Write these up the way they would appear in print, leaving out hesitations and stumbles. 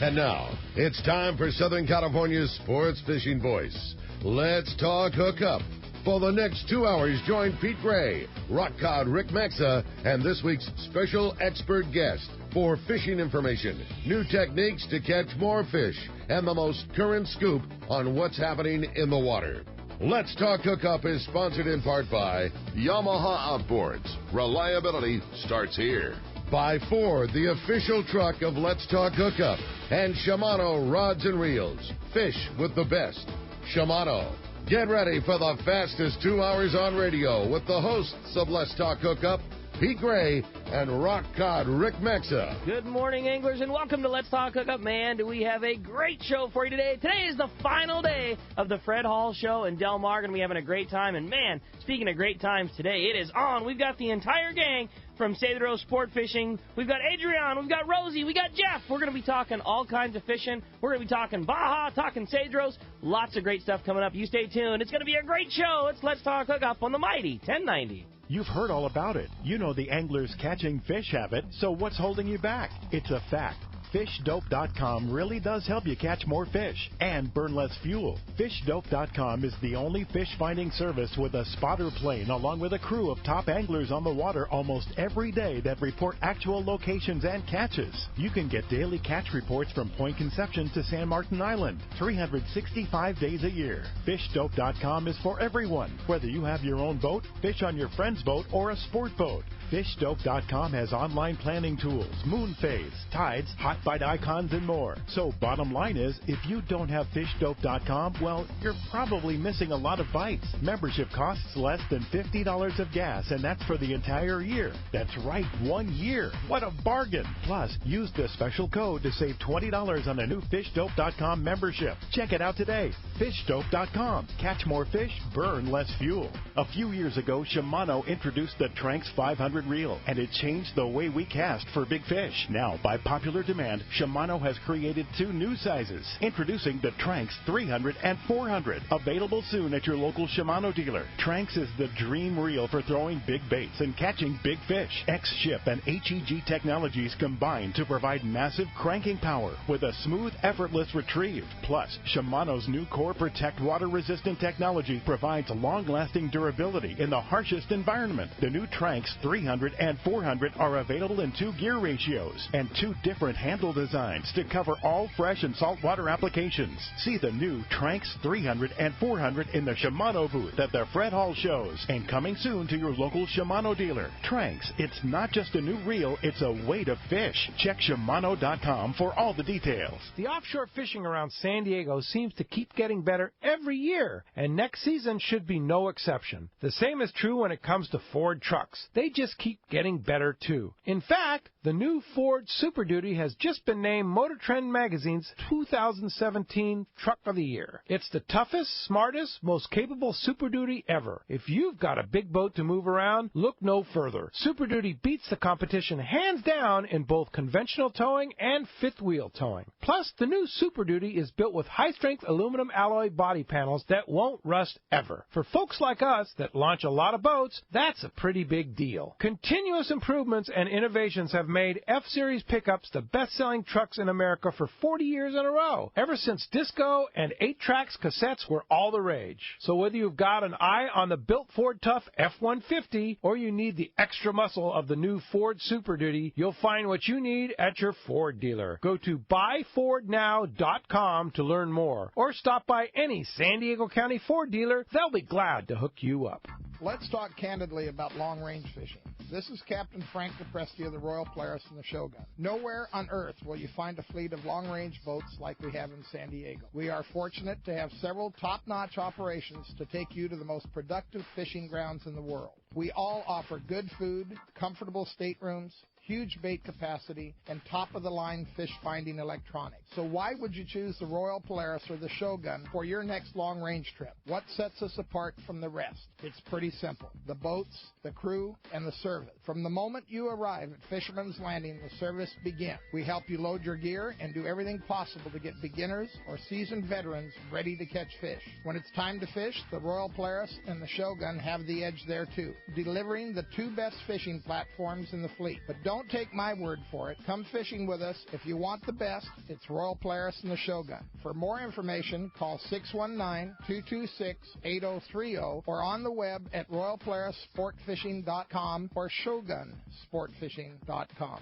And now, it's time for Southern California's sports fishing voice. Let's talk hookup. For the next 2 hours, join Pete Gray, rock cod Rick Maxa, and this week's special expert guest for fishing information, new techniques to catch more fish, and the most current scoop on what's happening in the water. Let's Talk Hookup is sponsored in part by Yamaha Outboards. Reliability starts here. By Ford, the official truck of Let's Talk Hookup. And Shimano Rods and Reels. Fish with the best. Shimano. Get ready for the fastest 2 hours on radio with the hosts of Let's Talk Hookup, Pete Gray and rock cod Rick Maxa. Good morning, anglers, and welcome to Let's Talk Hookup. Man, do we have a great show for you today. Today is the final day of the Fred Hall Show in Del Mar. Going to be having a great time. And, man, speaking of great times today, it is on. We've got the entire gang from Cedros Sportfishing. We've got Adrien, we've got Rosie, we got Jeff. We're going to be talking all kinds of fishing. We're going to be talking Baja, talking Cedros. Lots of great stuff coming up. You stay tuned. It's going to be a great show. It's Let's Talk Hookup on the mighty 1090. You've heard all about it. You know the angler's catching fish habit, so what's holding you back? It's a fact. FishDope.com really does help you catch more fish and burn less fuel. FishDope.com is the only fish finding service with a spotter plane along with a crew of top anglers on the water almost every day that report actual locations and catches. You can get daily catch reports from Point Conception to San Martin Island, 365 days a year. FishDope.com is for everyone, whether you have your own boat, fish on your friend's boat, or a sport boat. FishDope.com has online planning tools, moon phase, tides, hot bite icons, and more. So bottom line is, if you don't have FishDope.com, well, you're probably missing a lot of bites. Membership costs less than $50 of gas, and that's for the entire year. That's right, 1 year. What a bargain. Plus, use the special code to save $20 on a new FishDope.com membership. Check it out today. FishDope.com. Catch more fish, burn less fuel. A few years ago, Shimano introduced the Tranx 500 reel, and it changed the way we cast for big fish. Now, by popular demand, Shimano has created 2 new sizes. Introducing the Tranx 300 and 400, available soon at your local Shimano dealer. Tranx is the dream reel for throwing big baits and catching big fish. X-Ship and HEG technologies combine to provide massive cranking power with a smooth, effortless retrieve. Plus, Shimano's new Core Protect water-resistant technology provides long-lasting durability in the harshest environment. The new Tranx 300 and 400 are available in 2 gear ratios and 2 different handle designs to cover all fresh and saltwater applications. See the new Tranx 300 and 400 in the Shimano booth at the Fred Hall shows, and coming soon to your local Shimano dealer. Tranx, it's not just a new reel, it's a way to fish. Check Shimano.com for all the details. The offshore fishing around San Diego seems to keep getting better every year, and next season should be no exception. The same is true when it comes to Ford trucks. They just keep getting better too. In fact, the new Ford Super Duty has just been named Motor Trend Magazine's 2017 Truck of the Year. It's the toughest, smartest, most capable Super Duty ever. If you've got a big boat to move around, look no further. Super Duty beats the competition hands down in both conventional towing and fifth wheel towing. Plus, the new Super Duty is built with high-strength aluminum alloy body panels that won't rust ever. For folks like us that launch a lot of boats, that's a pretty big deal. Continuous improvements and innovations have made F-Series pickups the best-selling trucks in America for 40 years in a row, ever since disco and 8-tracks cassettes were all the rage. So whether you've got an eye on the built Ford Tough F-150 or you need the extra muscle of the new Ford Super Duty, you'll find what you need at your Ford dealer. Go to buyfordnow.com to learn more, or stop by any San Diego County Ford dealer. They'll be glad to hook you up. Let's talk candidly about long-range fishing. This is Captain Frank DePresti of the Royal Polaris and the Shogun. Nowhere on earth will you find a fleet of long-range boats like we have in San Diego. We are fortunate to have several top-notch operations to take you to the most productive fishing grounds in the world. We all offer good food, comfortable staterooms, huge bait capacity, and top-of-the-line fish-finding electronics. So why would you choose the Royal Polaris or the Shogun for your next long-range trip? What sets us apart from the rest? It's pretty simple. The boats, the crew, and the service. From the moment you arrive at Fisherman's Landing, the service begins. We help you load your gear and do everything possible to get beginners or seasoned veterans ready to catch fish. When it's time to fish, the Royal Polaris and the Shogun have the edge there too, delivering the 2 best fishing platforms in the fleet. But don't Don't take my word for it. Come fishing with us. If you want the best, it's Royal Polaris and the Shogun. For more information, call 619-226-8030 or on the web at royalpolarissportfishing.com or shogunsportfishing.com.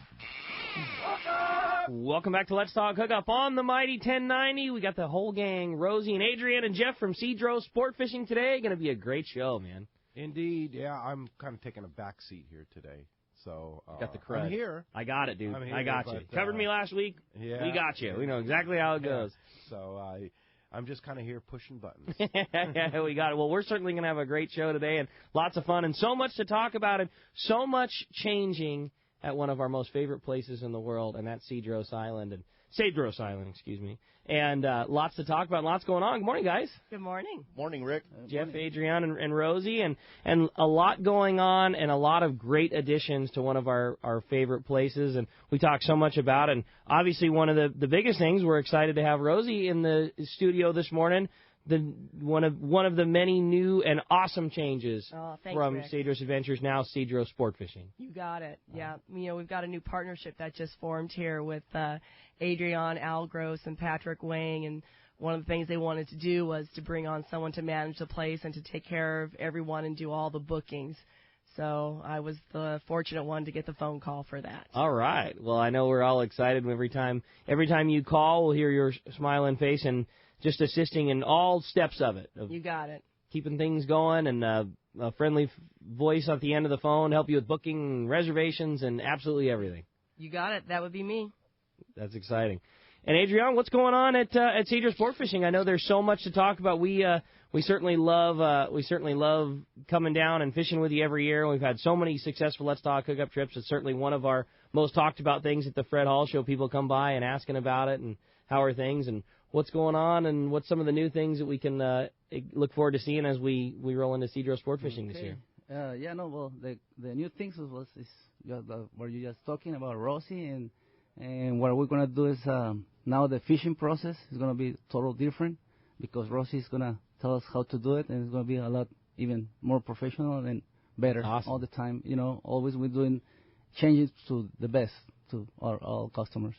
Welcome back to Let's Talk Hookup on the Mighty 1090. We got the whole gang, Rosie and Adrien and Jeff from Cedros Sportfishing today. Going to be a great show, man. Indeed, yeah. I'm kind of taking a back seat here today. So got the crud. I'm here. I got it, dude. I'm here, I got you. Covered me last week. Yeah, we got you. We know exactly how it goes. So I'm just kind of here pushing buttons. Yeah, we got it. Well, we're certainly going to have a great show today and lots of fun and so much to talk about and so much changing at one of our most favorite places in the world, and that's Cedros Island. Excuse me. And lots to talk about, lots going on. Good morning, guys. Good morning. Morning, Rick. Jeff, Adrien, and Rosie, and a lot going on and a lot of great additions to one of our favorite places. And we talk so much about it. And obviously, one of the biggest things, we're excited to have Rosie in the studio this morning. One of the many new and awesome changes from Rick. Cedros Adventures, now Cedros Sportfishing. You got it. Yeah. We've got a new partnership that just formed here with Adrien, Al Gross, and Patrick Wang. And one of the things they wanted to do was to bring on someone to manage the place and to take care of everyone and do all the bookings. So I was the fortunate one to get the phone call for that. All right. Well, I know we're all excited. Every time you call, we'll hear your smiling face and just assisting in all steps of it. You got it. Keeping things going and a friendly voice at the end of the phone, help you with booking, reservations, and absolutely everything. You got it. That would be me. That's exciting. And Adrien, what's going on at Cedros Sportfishing? I know there's so much to talk about. We certainly love coming down and fishing with you every year. We've had so many successful Let's Talk Hookup trips. It's certainly one of our most talked about things at the Fred Hall Show. People come by and asking about it and how are things and what's going on and what's some of the new things that we can look forward to seeing as we roll into Cedros Sportfishing this year. The new things is what you're just talking about, Rosie, and what we're going to do is now the fishing process is going to be totally different because Rosie is going to tell us how to do it, and it's going to be a lot even more professional and better all the time. Always we're doing changes to the best to all customers.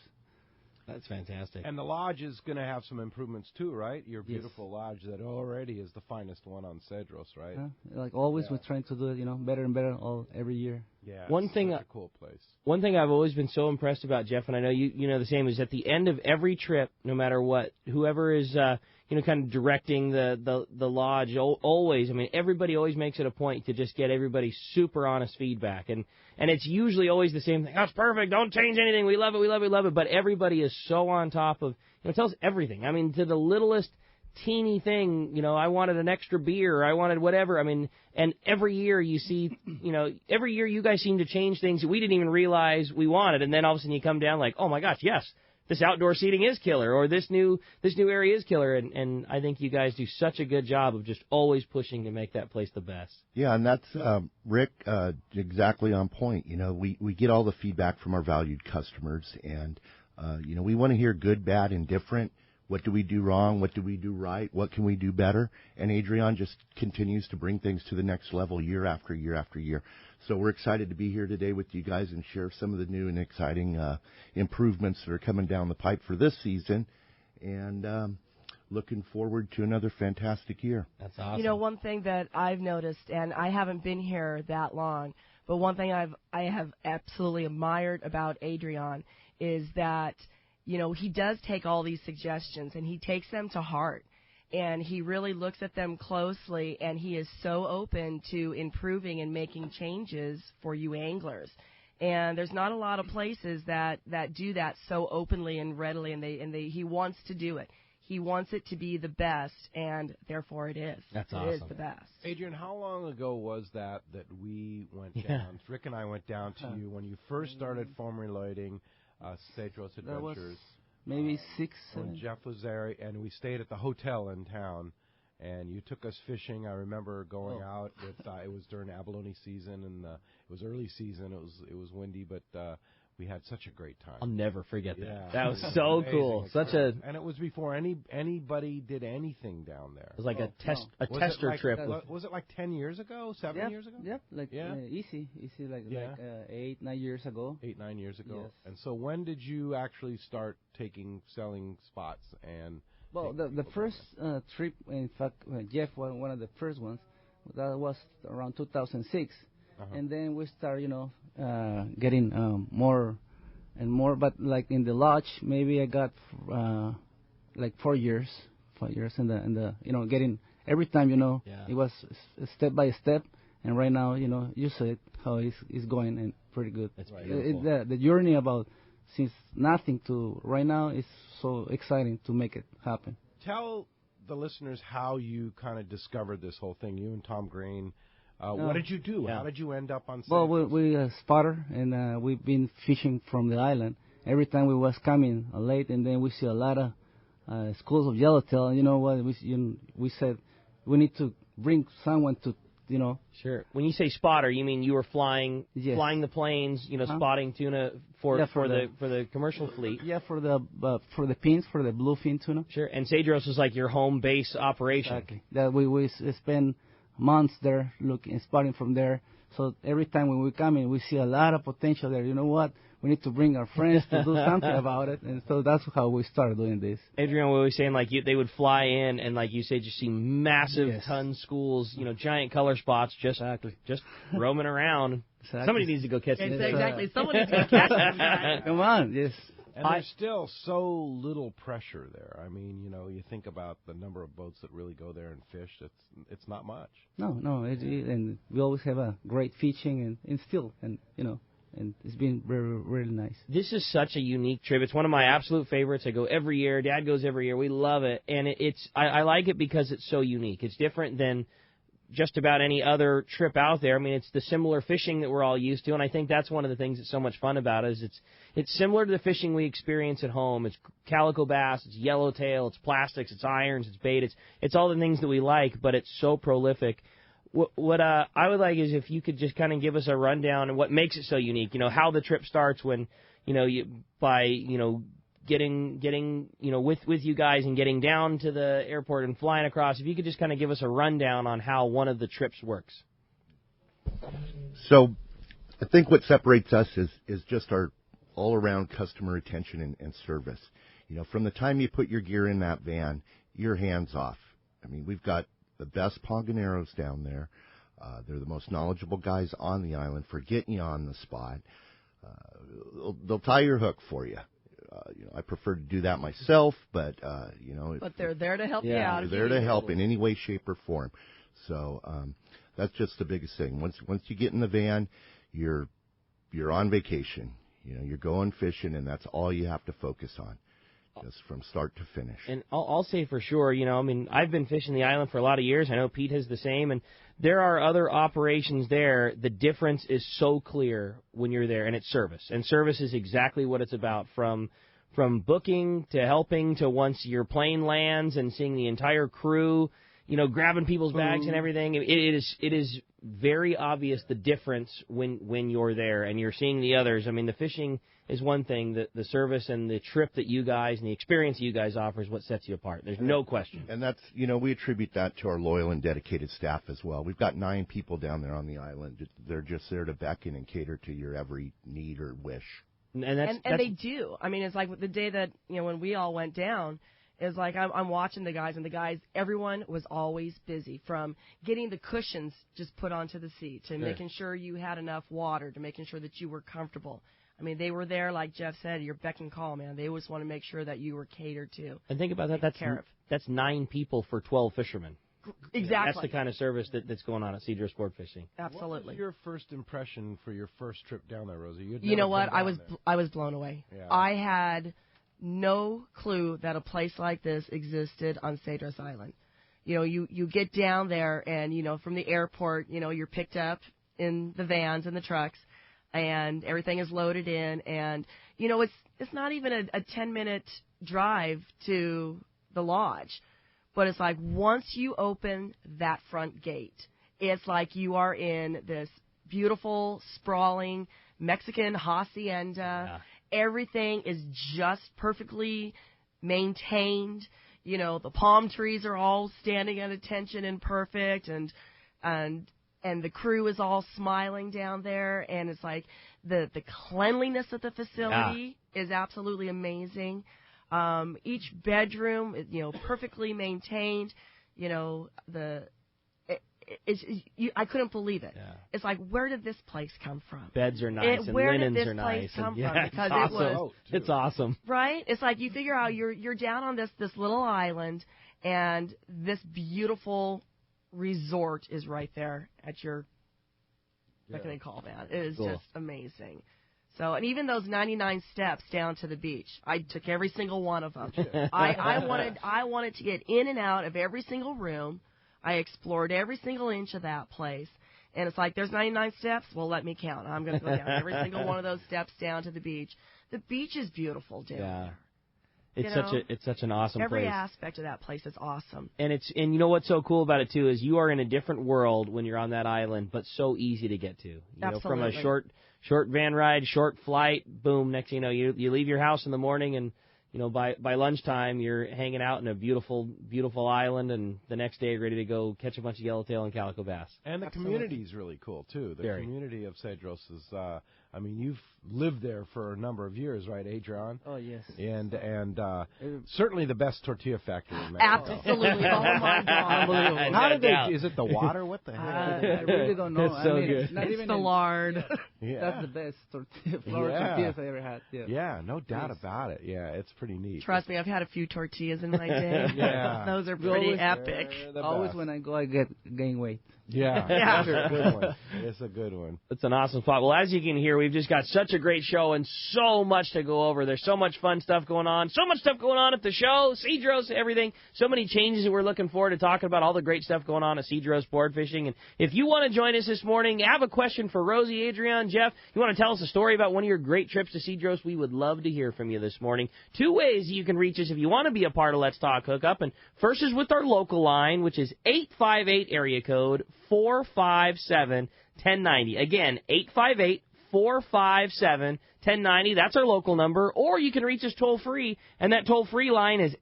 That's fantastic. And the lodge is going to have some improvements too, right? Your beautiful lodge that already is the finest one on Cedros, right? Like always, we're trying to do it, better and better every year. Yeah, it's such a cool place. One thing I've always been so impressed about, Jeff, and I know you know the same, is at the end of every trip, no matter what, whoever is kind of directing the lodge, always, everybody always makes it a point to just get everybody super honest feedback, and it's usually always the same thing. That's perfect. Don't change anything. We love it. We love it. We love it. But everybody is so on top of, tells everything. To the littlest teeny thing, I wanted an extra beer, or I wanted whatever. And every year you see, every year you guys seem to change things that we didn't even realize we wanted. And then all of a sudden you come down like, oh my gosh, yes, this outdoor seating is killer, or this new area is killer. And I think you guys do such a good job of just always pushing to make that place the best. Yeah, and that's, Rick, exactly on point. We get all the feedback from our valued customers, and, we want to hear good, bad, and different. What do we do wrong? What do we do right? What can we do better? And Adrien just continues to bring things to the next level year after year after year. So we're excited to be here today with you guys and share some of the new and exciting improvements that are coming down the pipe for this season. And looking forward to another fantastic year. That's awesome. One thing that I've noticed, and I haven't been here that long, but one thing I have absolutely admired about Adrien is that he does take all these suggestions and he takes them to heart, and he really looks at them closely, and he is so open to improving and making changes for you anglers. And there's not a lot of places that do that so openly and readily, and he wants to do it. He wants it to be the best, and therefore it is. That's awesome. It is the best. Adrien, how long ago was that we went down? Rick and I went down to you when you first started formulating Cedros Adventures. That was maybe 6. When Jeff was there, and we stayed at the hotel in town, and you took us fishing. I remember going out with it was during abalone season, and it was early season. It was windy, but We had such a great time. I'll never forget that. Yeah. That was so Amazing cool. experience. And it was before anybody did anything down there. It was like a Was it tester like, trip. Was it like 10 years ago? 7 years ago? Yeah, like easy, like 8, 9 years ago. 8, 9 years ago. Yes. And so when did you actually start selling spots and? Well, the first trip, in fact, Jeff was one of the first ones. That was around 2006, and then we started, getting more and more. But like in the lodge, maybe I got like 4 years, in the getting every time, it was step by step. And right now, you said how it's going and pretty good. That's beautiful. The journey about since nothing to right now is so exciting to make it happen. Tell the listeners how you kind of discovered this whole thing. You and Tom Grain. What did you do? How did you end up on? Well, we spotter, and we've been fishing from the island. Every time we was coming late, and then we see a lot of schools of yellowtail. You know what? We said we need to bring someone to. Sure. When you say spotter, you mean you were flying the planes, spotting tuna for the commercial fleet. Yeah, for the pins, for the bluefin tuna. Sure. And Cedros was like your home base operation. Exactly. That we spend months there looking, spotting from there. So every time when we come in, we see a lot of potential there. You know what? We need to bring our friends to do something about it. And so that's how we started doing this. Adrien, we were saying, like, they would fly in and, like you say, just see massive ton schools, giant color spots just roaming around. Exactly. Somebody needs to go catch them. Exactly. Someone needs to catch them. Come on, yes. And there's still so little pressure there. I mean, you think about the number of boats that really go there and fish. It's not much. No. And we always have a great fishing and still, and it's been very, really nice. This is such a unique trip. It's one of my absolute favorites. I go every year. Dad goes every year. We love it. And I like it because it's so unique. It's different than just about any other trip out there. I mean, it's the similar fishing that we're all used to, and I think that's one of the things that's so much fun about it is it's similar to the fishing we experience at home. It's calico bass, it's yellowtail, it's plastics, it's irons, it's bait, it's all the things that we like, but it's so prolific. What I would like is if you could just kind of give us a rundown of what makes it so unique. How the trip starts when getting with you guys and getting down to the airport and flying across. If you could just kind of give us a rundown on how one of the trips works. So I think what separates us is just our all-around customer attention and service. From the time you put your gear in that van, you're hands off. I mean, we've got the best pongoneros down there. They're the most knowledgeable guys on the island for getting you on the spot. They'll tie your hook for you. I prefer to do that myself, but but they're there to help you out. They're there to help in any way, shape, or form. So that's just the biggest thing. Once you get in the van, you're on vacation. You're going fishing, and that's all you have to focus on, just from start to finish. And I'll say for sure, I've been fishing the island for a lot of years. I know Pete has the same, and there are other operations there. The difference is so clear when you're there, and it's service. And service is exactly what it's about, from booking to helping to once your plane lands and seeing the entire crew, grabbing people's bags and everything. It is very obvious the difference when you're there and you're seeing the others. I mean, the fishing is one thing. The service and the trip that you guys and the experience that you guys offer is what sets you apart. There's no question. And that's, we attribute that to our loyal and dedicated staff as well. We've got 9 people down there on the island. They're just there to beckon and cater to your every need or wish. And they do. I mean, it's like the day that, when we all went down, is like I'm watching the guys, and everyone was always busy, from getting the cushions just put onto the seat to making sure you had enough water, to making sure that you were comfortable. I mean, they were there, like Jeff said, your beck and call, man. They always want to make sure that you were catered to. And think about that. That's 9 people for 12 fishermen. Exactly. That's the kind of service that's going on at Cedros Sportfishing. Absolutely. What was your first impression for your first trip down there, Rosie? You know what? I was blown away. Yeah. I had no clue that a place like this existed on Cedros Island. You get down there, and from the airport, you're picked up in the vans and the trucks, and everything is loaded in, and it's not even a 10-minute drive to the lodge. But it's like once you open that front gate, it's like you are in this beautiful, sprawling Mexican hacienda. Everything is just perfectly maintained. You know, the palm trees are all standing at attention and perfect, and the crew is all smiling down there, and it's like the cleanliness of the facility is absolutely amazing. Each bedroom is, you know, perfectly maintained. You know, I couldn't believe it. Yeah. It's like, where did this place come from? Beds are nice and linens are nice. Where did this place come from? Because awesome. It's awesome. Right? It's like you figure out you're down on this little island, and this beautiful resort is right there at your, what can they call that? It is just amazing. So, and even those 99 steps down to the beach, I took every single one of them. I wanted to get in and out of every single room. I explored every single inch of that place. And it's like, there's 99 steps? Well, let me count. I'm going to go down every single one of those steps down to the beach. The beach is beautiful down there. It's such an awesome every place. Every aspect of that place is awesome. And you know what's so cool about it too is you are in a different world when you're on that island, but so easy to get to. You know, from a short van ride, short flight, boom, next thing you know, you leave your house in the morning, and you know, by lunchtime you're hanging out in a beautiful island, and the next day you're ready to go catch a bunch of yellowtail and calico bass. And the community is really cool too. The community of Cedros is I mean, you've lived there for a number of years, right, Adrien? Oh, yes. And certainly the best tortilla factory in Mexico. Absolutely. Oh, my God. Unbelievable. How did they, is it the water? What the heck? I really don't know. It's so good. It's not even the lard. Yeah. That's the best tortillas I ever had. Yeah, no doubt about it. Yeah, it's pretty neat. Trust me, I've had a few tortillas in my day. Those are pretty epic. Always when I go, I gain weight. Yeah. That's a good one. It's a good one. It's an awesome spot. Well, as you can hear, we've just got such a great show and so much to go over. There's so much fun stuff going on. So much stuff going on at the show, Cedros, everything. So many changes that we're looking forward to talking about, all the great stuff going on at Cedros Sportfishing. And if you want to join us this morning, have a question for Rosie, Adrien, Jeff, you want to tell us a story about one of your great trips to Cedros, we would love to hear from you this morning. 2 ways you can reach us if you want to be a part of Let's Talk Hookup. And first is with our local line, which is 858 area code 457-1090. Again, 858-457-1090. That's our local number. Or you can reach us toll-free, and that toll-free line is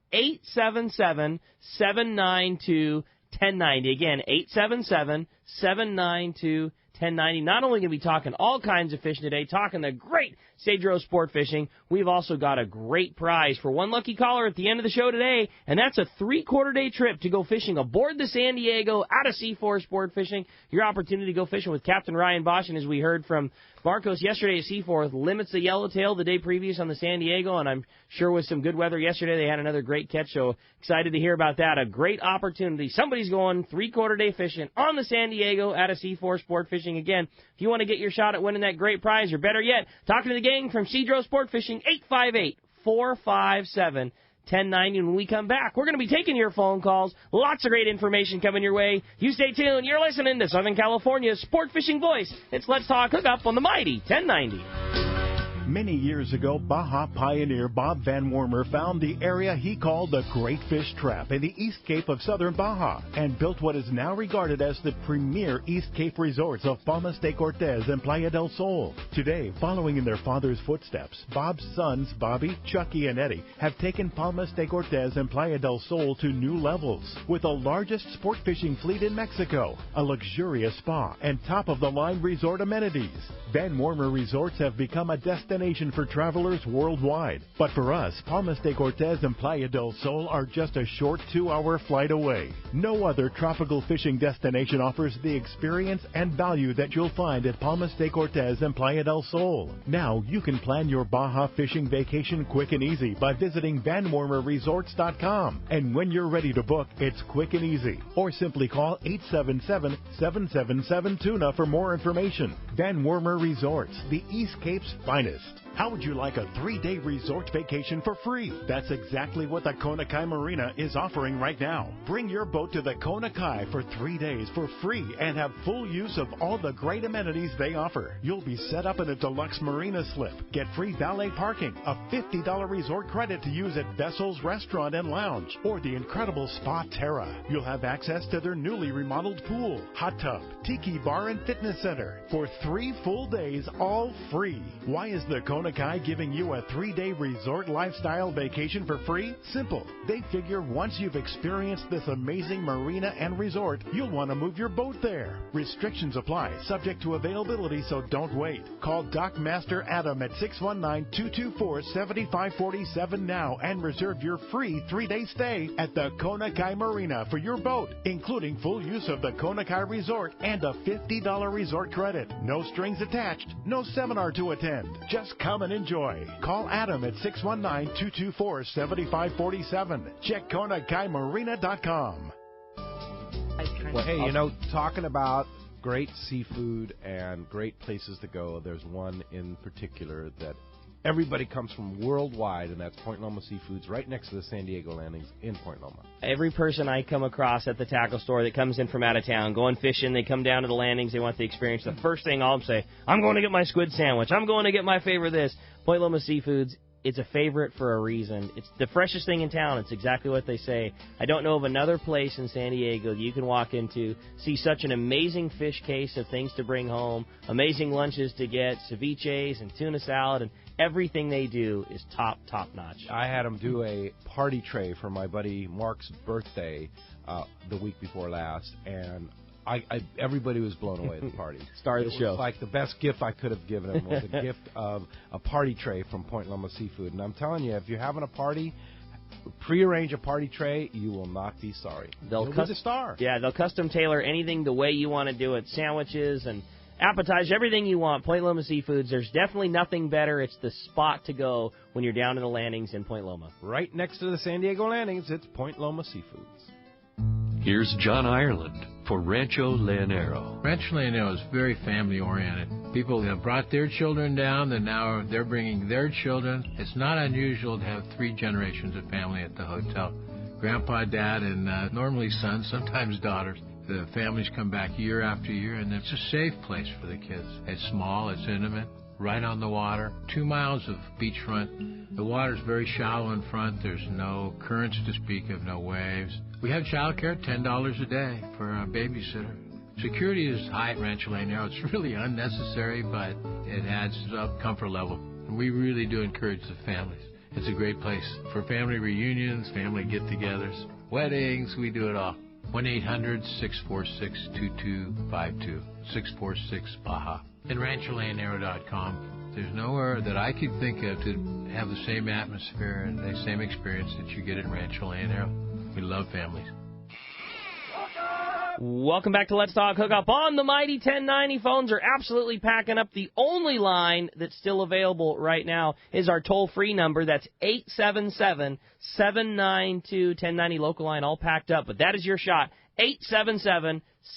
877-792-1090. Again, 877-792-1090. Not only going to be talking all kinds of fishing today, talking the great Cedros Sport Fishing, we've also got a great prize for one lucky caller at the end of the show today, and that's a 3/4-day trip to go fishing aboard the San Diego out of C4 Sport Fishing. Your opportunity to go fishing with Captain Ryan Bosch, and as we heard from Marcos yesterday at C4, limits the yellowtail the day previous on the San Diego, and I'm sure with some good weather yesterday they had another great catch, so excited to hear about that. A great opportunity. Somebody's going 3/4-day fishing on the San Diego out of C4 Sport Fishing. Again, if you want to get your shot at winning that great prize, or better yet, talking to the gang from Cedros Sport Fishing, 858-457-1090. When we come back, we're going to be taking your phone calls. Lots of great information coming your way. You stay tuned. You're listening to Southern California's Sport Fishing Voice. It's Let's Talk Hookup on the mighty 1090. Many years ago, Baja pioneer Bob Van Wormer found the area he called the Great Fish Trap in the East Cape of southern Baja and built what is now regarded as the premier East Cape resorts of Palmas de Cortez and Playa del Sol. Today, following in their father's footsteps, Bob's sons, Bobby, Chucky, and Eddie, have taken Palmas de Cortez and Playa del Sol to new levels with the largest sport fishing fleet in Mexico, a luxurious spa, and top-of-the-line resort amenities. Van Wormer Resorts have become a destination for travelers worldwide. But for us, Palmas de Cortez and Playa del Sol are just a short 2-hour flight away. No other tropical fishing destination offers the experience and value that you'll find at Palmas de Cortez and Playa del Sol. Now you can plan your Baja fishing vacation quick and easy by visiting VanWormerResorts.com. And when you're ready to book, it's quick and easy. Or simply call 877-777-TUNA for more information. Van Wormer Resorts, the East Cape's finest. How would you like a 3-day resort vacation for free? That's exactly what the Kona Kai Marina is offering right now. Bring your boat to the Kona Kai for 3 days for free and have full use of all the great amenities they offer. You'll be set up in a deluxe marina slip, get free valet parking, a $50 resort credit to use at Vessel's Restaurant and Lounge, or the incredible Spa Terra. You'll have access to their newly remodeled pool, hot tub, tiki bar, and fitness center for 3 full days, all free. Why is the Kona Kai giving you a 3-day resort lifestyle vacation for free? Simple. They figure once you've experienced this amazing marina and resort, you'll want to move your boat there. Restrictions apply, subject to availability, so don't wait. Call Dock Master Adam at 619-224-7547 now and reserve your free 3-day stay at the Kona Kai Marina for your boat, including full use of the Kona Kai Resort and a $50 resort credit. No strings attached, no seminar to attend. Just come and enjoy. Call Adam at 619-224-7547. Check KonaKaiMarina.com. Well, hey, talking about great seafood and great places to go, there's one in particular that everybody comes from worldwide, and that's Point Loma Seafoods, right next to the San Diego landings in Point Loma. Every person I come across at the tackle store that comes in from out of town, going fishing, they come down to the landings, they want the experience. The first thing I'll say, I'm going to get my squid sandwich. I'm going to get my favorite this. Point Loma Seafoods, it's a favorite for a reason. It's the freshest thing in town. It's exactly what they say. I don't know of another place in San Diego that you can walk into, see such an amazing fish case of things to bring home, amazing lunches to get, ceviches and tuna salad, and everything they do is top notch. I had them do a party tray for my buddy Mark's birthday the week before last, and everybody was blown away at the party. Star of the show. It was like the best gift I could have given him was a gift of a party tray from Point Loma Seafood. And I'm telling you, if you're having a party, prearrange a party tray, you will not be sorry. You'll be the star. Yeah, they'll custom tailor anything the way you want to do it. Sandwiches and appetizers, everything you want. Point Loma Seafoods, there's definitely nothing better. It's the spot to go when you're down in the landings in Point Loma. Right next to the San Diego landings, it's Point Loma Seafoods. Here's John Ireland for Rancho Leonero. Rancho Leonero is very family-oriented. People have brought their children down, and now they're bringing their children. It's not unusual to have 3 generations of family at the hotel. Grandpa, Dad, and normally sons, sometimes daughters. The families come back year after year, and it's a safe place for the kids. It's small, it's intimate, right on the water, 2 miles of beachfront. The water's very shallow in front. There's no currents to speak of, no waves. We have childcare, $10 a day for a babysitter. Security is high at Rancho Leonero. It's really unnecessary, but it adds up comfort level. And we really do encourage the families. It's a great place for family reunions, family get-togethers, weddings. We do it all. 1-800-646-2252, 646-BAJA. And RanchoLeonero.com. There's nowhere that I could think of to have the same atmosphere and the same experience that you get at Rancho Leonero. We love families. Welcome back to Let's Talk Hookup on the Mighty 1090. Phones are absolutely packing up. The only line that's still available right now is our toll-free number. That's 877-792-1090. Local line all packed up, but that is your shot.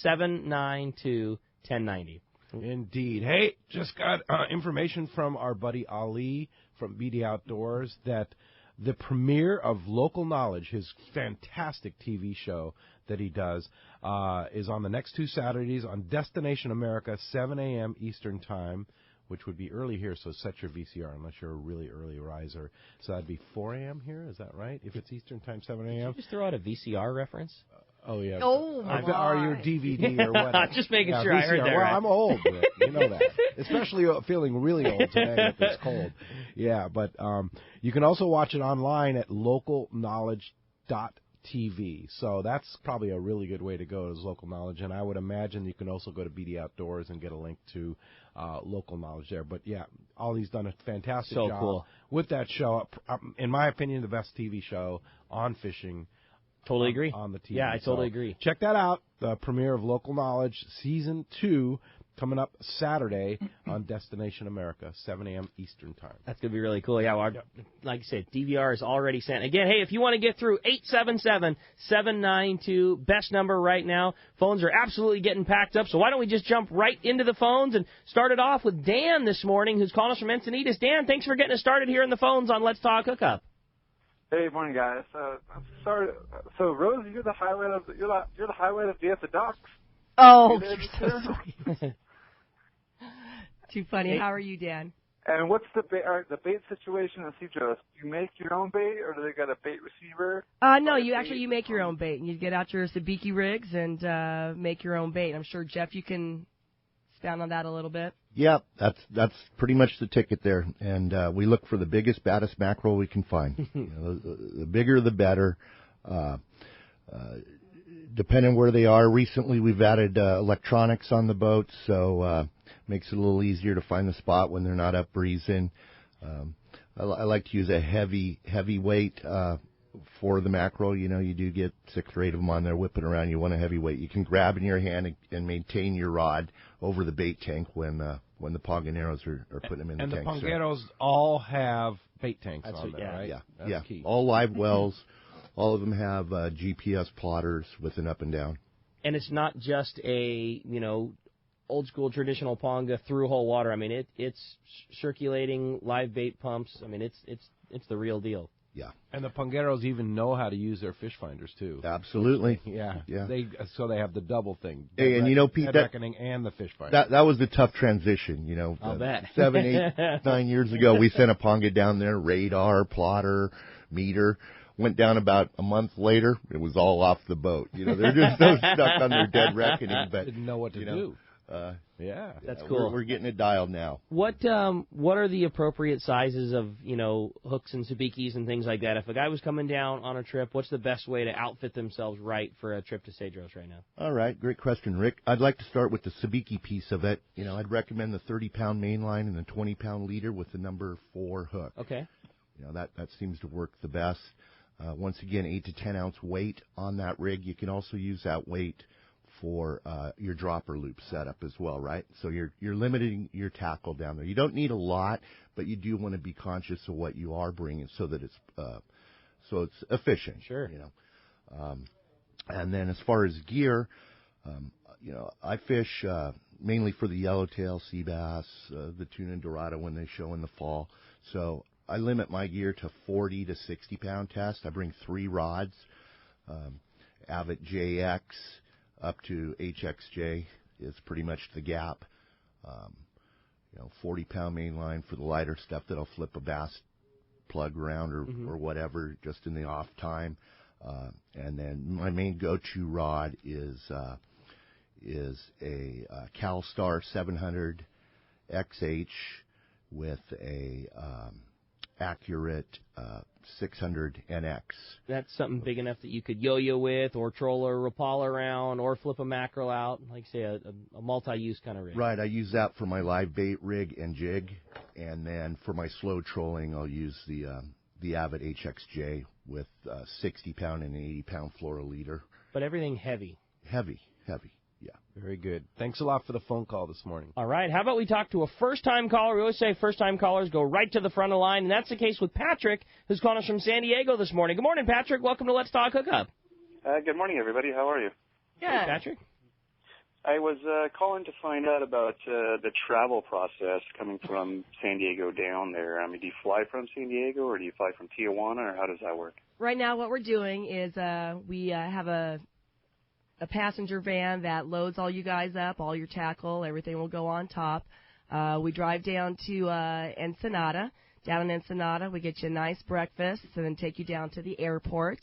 877-792-1090. Indeed. Hey, just got information from our buddy Ali from BD Outdoors that the premiere of Local Knowledge, his fantastic TV show that he does, is on the next 2 Saturdays on Destination America, 7 a.m. Eastern Time, which would be early here, so set your VCR unless you're a really early riser. So that'd be 4 a.m. here, is that right? If it's Eastern Time, 7 a.m. Did you just throw out a VCR reference? Oh, yeah. Oh, my. Or your DVD or whatever. Just making sure I heard that well, right. I'm old, Rick. You know that. Especially feeling really old today if it's cold. Yeah, but you can also watch it online at localknowledge.tv. So that's probably a really good way to go, is Local Knowledge. And I would imagine you can also go to BD Outdoors and get a link to Local Knowledge there. But, yeah, Ollie's done a fantastic job cool. with that show. In my opinion, the best TV show on fishing. Totally agree. On the TV. Yeah, I totally agree. Check that out. The premiere of Local Knowledge, Season 2, coming up Saturday on Destination America, 7 a.m. Eastern Time. That's going to be really cool. Yeah, well, like I said, DVR is already sent. Again, hey, if you want to get through, 877-792, best number right now. Phones are absolutely getting packed up, so why don't we just jump right into the phones and start it off with Dan this morning, who's calling us from Encinitas. Dan, thanks for getting us started here in the phones on Let's Talk Hookup. Hey, morning, guys. I'm sorry. So, Rosie, you're the highlight of the at the docks. Oh, you're so sweet. Too funny. How are you, Dan? And what's the bait situation in Cedros? Do you make your own bait, or do they got a bait receiver? No, you make your own bait. You get out your sabiki rigs and make your own bait. I'm sure, Jeff, you can expound on that a little bit. Yeah, that's pretty much the ticket there, and we look for the biggest, baddest mackerel we can find. The bigger, the better. Depending where they are. Recently, we've added electronics on the boats, so makes it a little easier to find the spot when they're not up breezing. I like to use a heavy weight for the mackerel. You do get 6 or 8 of them on there whipping around. You want a heavy weight. You can grab in your hand and maintain your rod over the bait tank when the ponganeros are putting them in the tank. And the pongeros all have bait tanks on there, right? Yeah. Key. All live wells. All of them have GPS plotters with an up and down. And it's not just a, old school traditional ponga through whole water. I mean, it's circulating live bait pumps. I mean, it's the real deal. Yeah. And the pongeros even know how to use their fish finders too. Absolutely. Yeah. Yeah. So they have the double thing. Hey, and Pete, head reckoning and the fish finder. That was the tough transition. I'll bet. 7, 8, 9 years ago, we sent a ponga down there, radar, plotter, meter. Went down about a month later. It was all off the boat. They're just so stuck on their dead reckoning, but didn't know what to do. Yeah, that's cool. We're getting it dialed now. What are the appropriate sizes of hooks and sabikis and things like that? If a guy was coming down on a trip, what's the best way to outfit themselves right for a trip to Cedros right now? All right, great question, Rick. I'd like to start with the sabiki piece of it. I'd recommend the 30-pound mainline and the 20-pound leader with the number 4 hook. Okay. That seems to work the best. Once again, 8 to 10 ounce weight on that rig. You can also use that weight for your dropper loop setup as well, right? So you're limiting your tackle down there. You don't need a lot, but you do want to be conscious of what you are bringing so that it's efficient. Sure. And then as far as gear, I fish mainly for the yellowtail, sea bass, the tuna and dorado when they show in the fall. So I limit my gear to 40 to 60-pound test. I bring 3 rods, Avid JX up to HXJ is pretty much the gap. 40-pound main line for the lighter stuff that I'll flip a bass plug around or whatever just in the off time. And then my main go-to rod is a CalStar 700 XH with a accurate 600 NX. That's something big enough that you could yo-yo with, or troll or Rapala around, or flip a mackerel out, like say a multi-use kind of rig. Right, I use that for my live bait rig and jig, and then for my slow trolling, I'll use the Avid HXJ with 60-pound and 80-pound fluoroliter. But everything heavy. Heavy. Yeah. Very good. Thanks a lot for the phone call this morning. All right. How about we talk to a first-time caller? We always say first-time callers go right to the front of the line, and that's the case with Patrick, who's calling us from San Diego this morning. Good morning, Patrick. Welcome to Let's Talk Hookup. Good morning, everybody. How are you? Yeah. Hey, Patrick. I was calling to find out about the travel process coming from San Diego down there. I mean, do you fly from San Diego, or do you fly from Tijuana, or how does that work? Right now what we're doing is we have a passenger van that loads all you guys up, all your tackle, everything will go on top. We drive down to Ensenada. Down in Ensenada, we get you a nice breakfast and then take you down to the airport.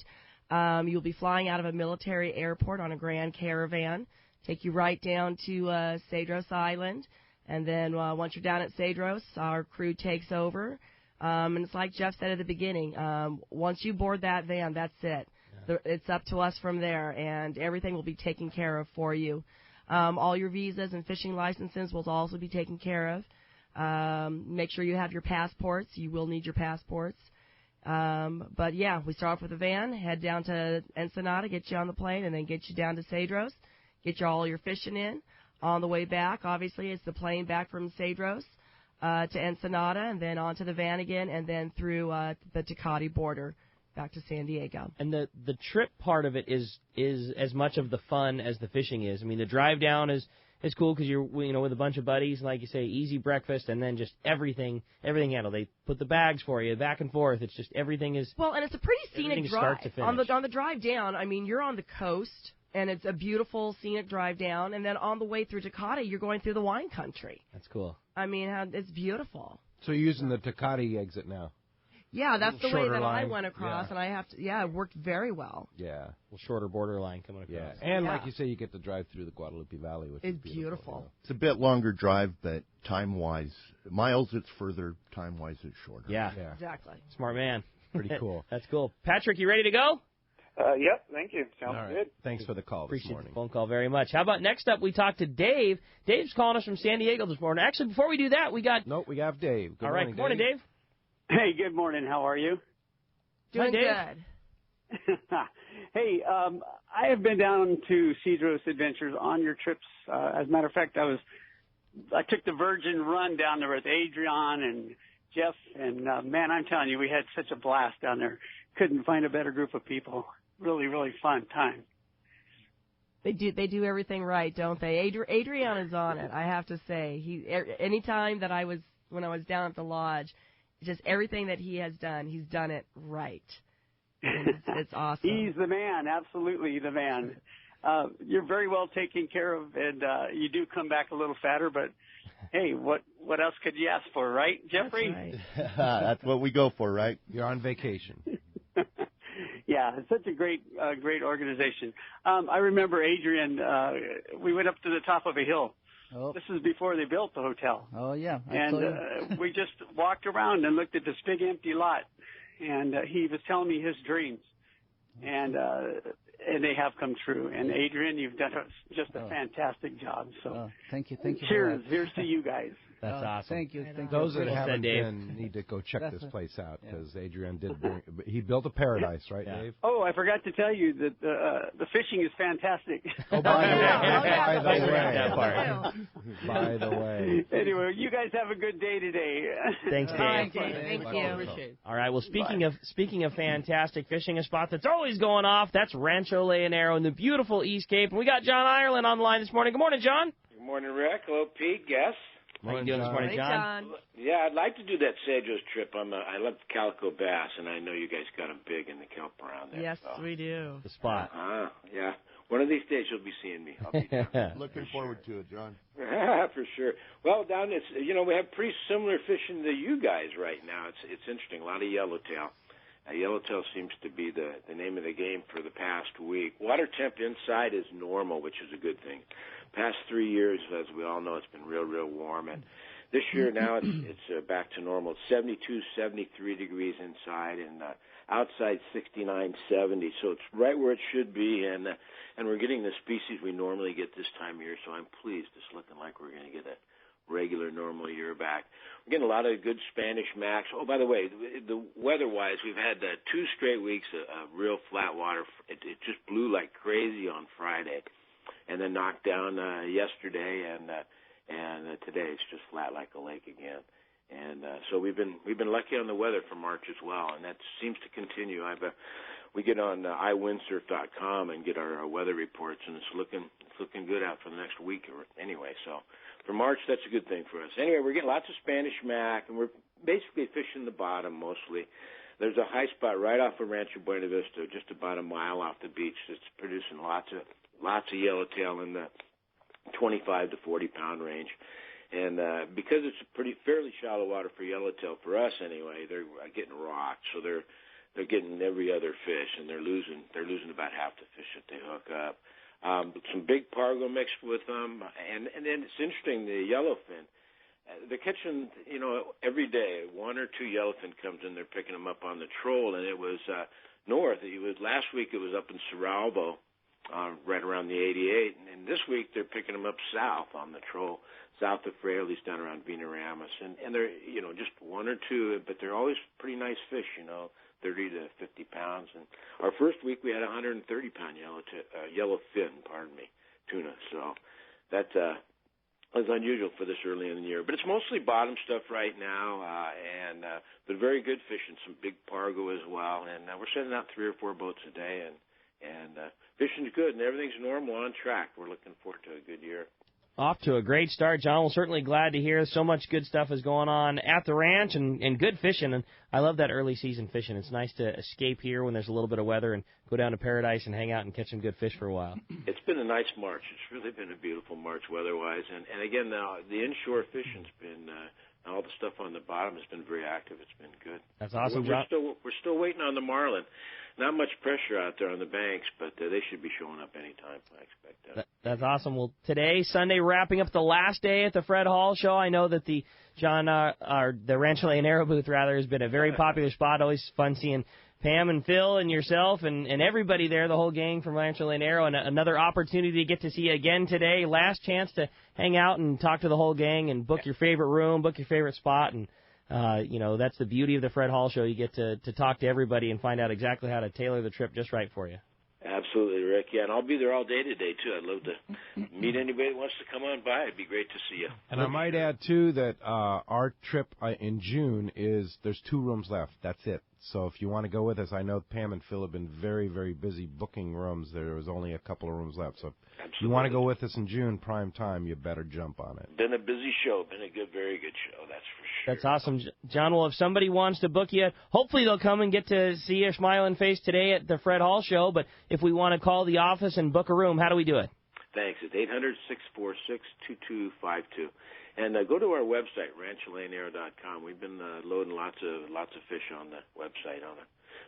You'll be flying out of a military airport on a Grand Caravan, take you right down to Cedros Island. And then once you're down at Cedros, our crew takes over. And it's like Jeff said at the beginning, once you board that van, that's it. It's up to us from there, and everything will be taken care of for you. All your visas and fishing licenses will also be taken care of. Make sure you have your passports. You will need your passports. But, yeah, we start off with a van, head down to Ensenada, get you on the plane, and then get you down to Cedros, get you all your fishing in. On the way back, obviously, it's the plane back from Cedros to Ensenada, and then onto the van again, and then through the Tecate border back to San Diego. And the trip part of it is as much of the fun as the fishing is. I mean, the drive down is cool because you're with a bunch of buddies, and like you say, easy breakfast, and then just everything handled. They put the bags for you back and forth. It's just everything is well, and it's a pretty scenic drive. Start to finish. On the drive down, I mean, you're on the coast, and it's a beautiful scenic drive down, and then on the way through Tecate, you're going through the wine country. That's cool. I mean, it's beautiful. So you're using the Tecate exit now? Yeah, that's the way that line. I went across, and I have to. Yeah, it worked very well. Yeah, shorter border line coming across. Yeah, and like you say, you get to drive through the Guadalupe Valley, which is beautiful. Yeah. It's a bit longer drive, but time-wise, miles it's further, time-wise it's shorter. Yeah, exactly. Smart man. Pretty cool. That's cool. Patrick, you ready to go? Yep, thank you. Sounds good. Thanks for the call Appreciate this morning. the phone call very much. How about next up, we talked to Dave. Dave's calling us from San Diego this morning. Actually, before we do that, we got... Nope, we have Dave. Good All right, good morning, Dave. Hey, good morning. How are you? Doing good. Hey, I have been down to Cedros Adventures on your trips. As a matter of fact, I took the Virgin Run down there with Adrien and Jeff, and man, I'm telling you, we had such a blast down there. Couldn't find a better group of people. Really, really fun time. They do everything right, don't they? Adrien is on it, I have to say. Anytime that when I was down at the lodge, just everything that he has done, he's done it right. It's awesome. He's the man, absolutely the man. You're very well taken care of, and you do come back a little fatter, but hey, what else could you ask for, right, Jeffrey? That's right. That's what we go for, right? You're on vacation. Yeah, it's such a great organization. I remember Adrien, we went up to the top of a hill. Oh. This is before they built the hotel. Oh, yeah. And we just walked around and looked at this big empty lot. And he was telling me his dreams. And they have come true. And Adrien, you've done just a fantastic job. So thank you. Cheers. Here's to you guys. That's awesome. Thank you. Those that haven't been need to go check this place out because Adrien he built a paradise, right, Dave? Oh, I forgot to tell you that the fishing is fantastic. Oh, by the way. Anyway, you guys have a good day today. Thanks, Dave. Thank you. All right. Well, speaking of fantastic fishing, a spot that's always going off. That's Rancho Leonero in the beautiful East Cape, and we got John Ireland on the line this morning. Good morning, John. Good morning, Rick. Hello, Pete. Guess. How are you doing this morning, John? Yeah, I'd like to do that Cedros trip. I love calico bass, and I know you guys got them big in the kelp around there. Yes, we do. The spot. Yeah. One of these days you'll be seeing me. I'll be down. Looking forward to it, John. For sure. Well, down we have pretty similar fishing to you guys right now. It's interesting. A lot of yellowtail. Yellowtail seems to be the name of the game for the past week. Water temp inside is normal, which is a good thing. Past 3 years, as we all know, it's been real, real warm. And this year now it's back to normal. It's 72, 73 degrees inside, and outside 69, 70. So it's right where it should be, and we're getting the species we normally get this time of year. So I'm pleased. It's looking like we're going to get a regular, normal year back. We're getting a lot of good Spanish max. Oh, by the way, the weather-wise, we've had 2 straight weeks of real flat water. It just blew like crazy on Friday, and then knocked down yesterday, and today it's just flat like a lake again. And so we've been lucky on the weather for March as well, and that seems to continue. We get on iwindsurf.com and get our weather reports, and it's looking good out for the next week anyway. So for March, that's a good thing for us. Anyway, we're getting lots of Spanish mac, and we're basically fishing the bottom mostly. There's a high spot right off of Rancho Buena Vista, just about a mile off the beach, that's producing lots of yellowtail in the 25 to 40 pound range. And because it's fairly shallow water for yellowtail for us anyway, they're getting rocked, so they're getting every other fish, and they're losing about half the fish that they hook up. Some big pargo mixed with them, and then it's interesting, the yellowfin. They're catching, every day 1 or 2 yellowfin comes in. They're picking them up on the troll, and it was north. Last week it was up in Cerralbo, right around the 88, and this week they're picking them up south on the troll, south of Fraley's, down around Vinaраmas, and they're just 1 or 2, but they're always pretty nice fish, 30 to 50 pounds. And our first week we had 130 pound yellowfin, tuna. So that is unusual for this early in the year. But it's mostly bottom stuff right now, but very good fishing, some big pargo as well. And we're sending out 3 or 4 boats a day, and fishing's good, and everything's normal, on track. We're looking forward to a good year. Off to a great start, John. We're certainly glad to hear so much good stuff is going on at the ranch and good fishing. And I love that early season fishing. It's nice to escape here when there's a little bit of weather and go down to Paradise and hang out and catch some good fish for a while. It's been a nice March. It's really been a beautiful March weather-wise. And again, the inshore fishing's been all the stuff on the bottom has been very active. It's been good. That's awesome, John. John. We're still waiting on the marlin. Not much pressure out there on the banks, but they should be showing up anytime. I expect that. That's awesome. Well, today, Sunday, wrapping up the last day at the Fred Hall Show. I know that the Rancho Leonero booth, rather, has been a very popular spot. Always fun seeing Pam and Phil and yourself and everybody there, the whole gang from Rancho Leonero. And another opportunity to get to see you again today. Last chance to hang out and talk to the whole gang and book your favorite room, book your favorite spot. And that's the beauty of the Fred Hall Show. You get to talk to everybody and find out exactly how to tailor the trip just right for you. Absolutely, Rick. Yeah, and I'll be there all day today, too. I'd love to meet anybody that wants to come on by. It'd be great to see you. And I might add, too, that our trip in June there's 2 rooms left. That's it. So if you want to go with us, I know Pam and Phil have been very, very busy booking rooms. There was only a couple of rooms left. So if you want to go with us in June, prime time, you better jump on it. Been a busy show. Been a very good show, that's for sure. That's awesome. John, well, if somebody wants to book you, hopefully they'll come and get to see your smiling face today at the Fred Hall Show. But if we want to call the office and book a room, how do we do it? Thanks. It's 800-646-2252. And go to our website, rancholeonero.com. We've been loading lots of fish on the website.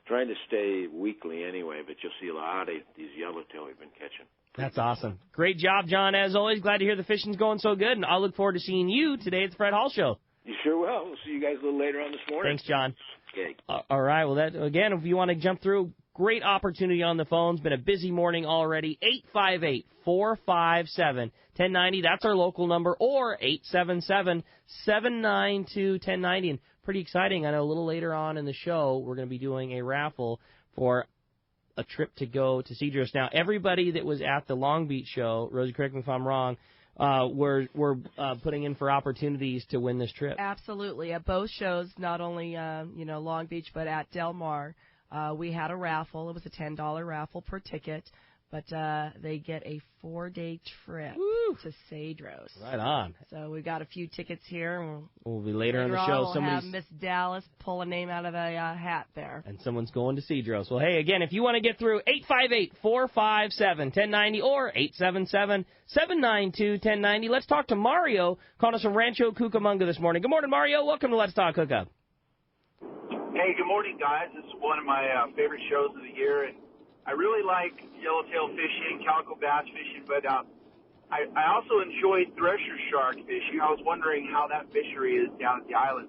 Trying to stay weekly anyway, but you'll see a lot of these yellowtail we've been catching. That's awesome. Great job, John, as always. Glad to hear the fishing's going so good, and I'll look forward to seeing you today at the Fred Hall Show. You sure will. We'll see you guys a little later on this morning. Thanks, John. Okay. All right. Well, again, if you want to jump through, great opportunity on the phone. It's been a busy morning already. 858-457-1090. That's our local number. Or 877-792-1090. And pretty exciting. I know a little later on in the show, we're going to be doing a raffle for a trip to go to Cedros. Now, everybody that was at the Long Beach show, Rosie, correct me if I'm wrong, we're putting in for opportunities to win this trip. Absolutely. At both shows, not only Long Beach, but at Del Mar, we had a raffle. It was a $10 raffle per ticket, but they get a 4-day trip to Cedros. Right on. So we got a few tickets here. We'll be later in the show. We'll have Miss Dallas pull a name out of a hat there. And someone's going to Cedros. Well, hey, again, if you want to get through, 858-457-1090 or 877-792-1090. Let's talk to Mario, calling us from Rancho Cucamonga this morning. Good morning, Mario. Welcome to Let's Talk Hookup. Hey, good morning, guys. This is one of my favorite shows of the year, and I really like yellowtail fishing, calico bass fishing, but I also enjoy thresher shark fishing. I was wondering how that fishery is down at the island.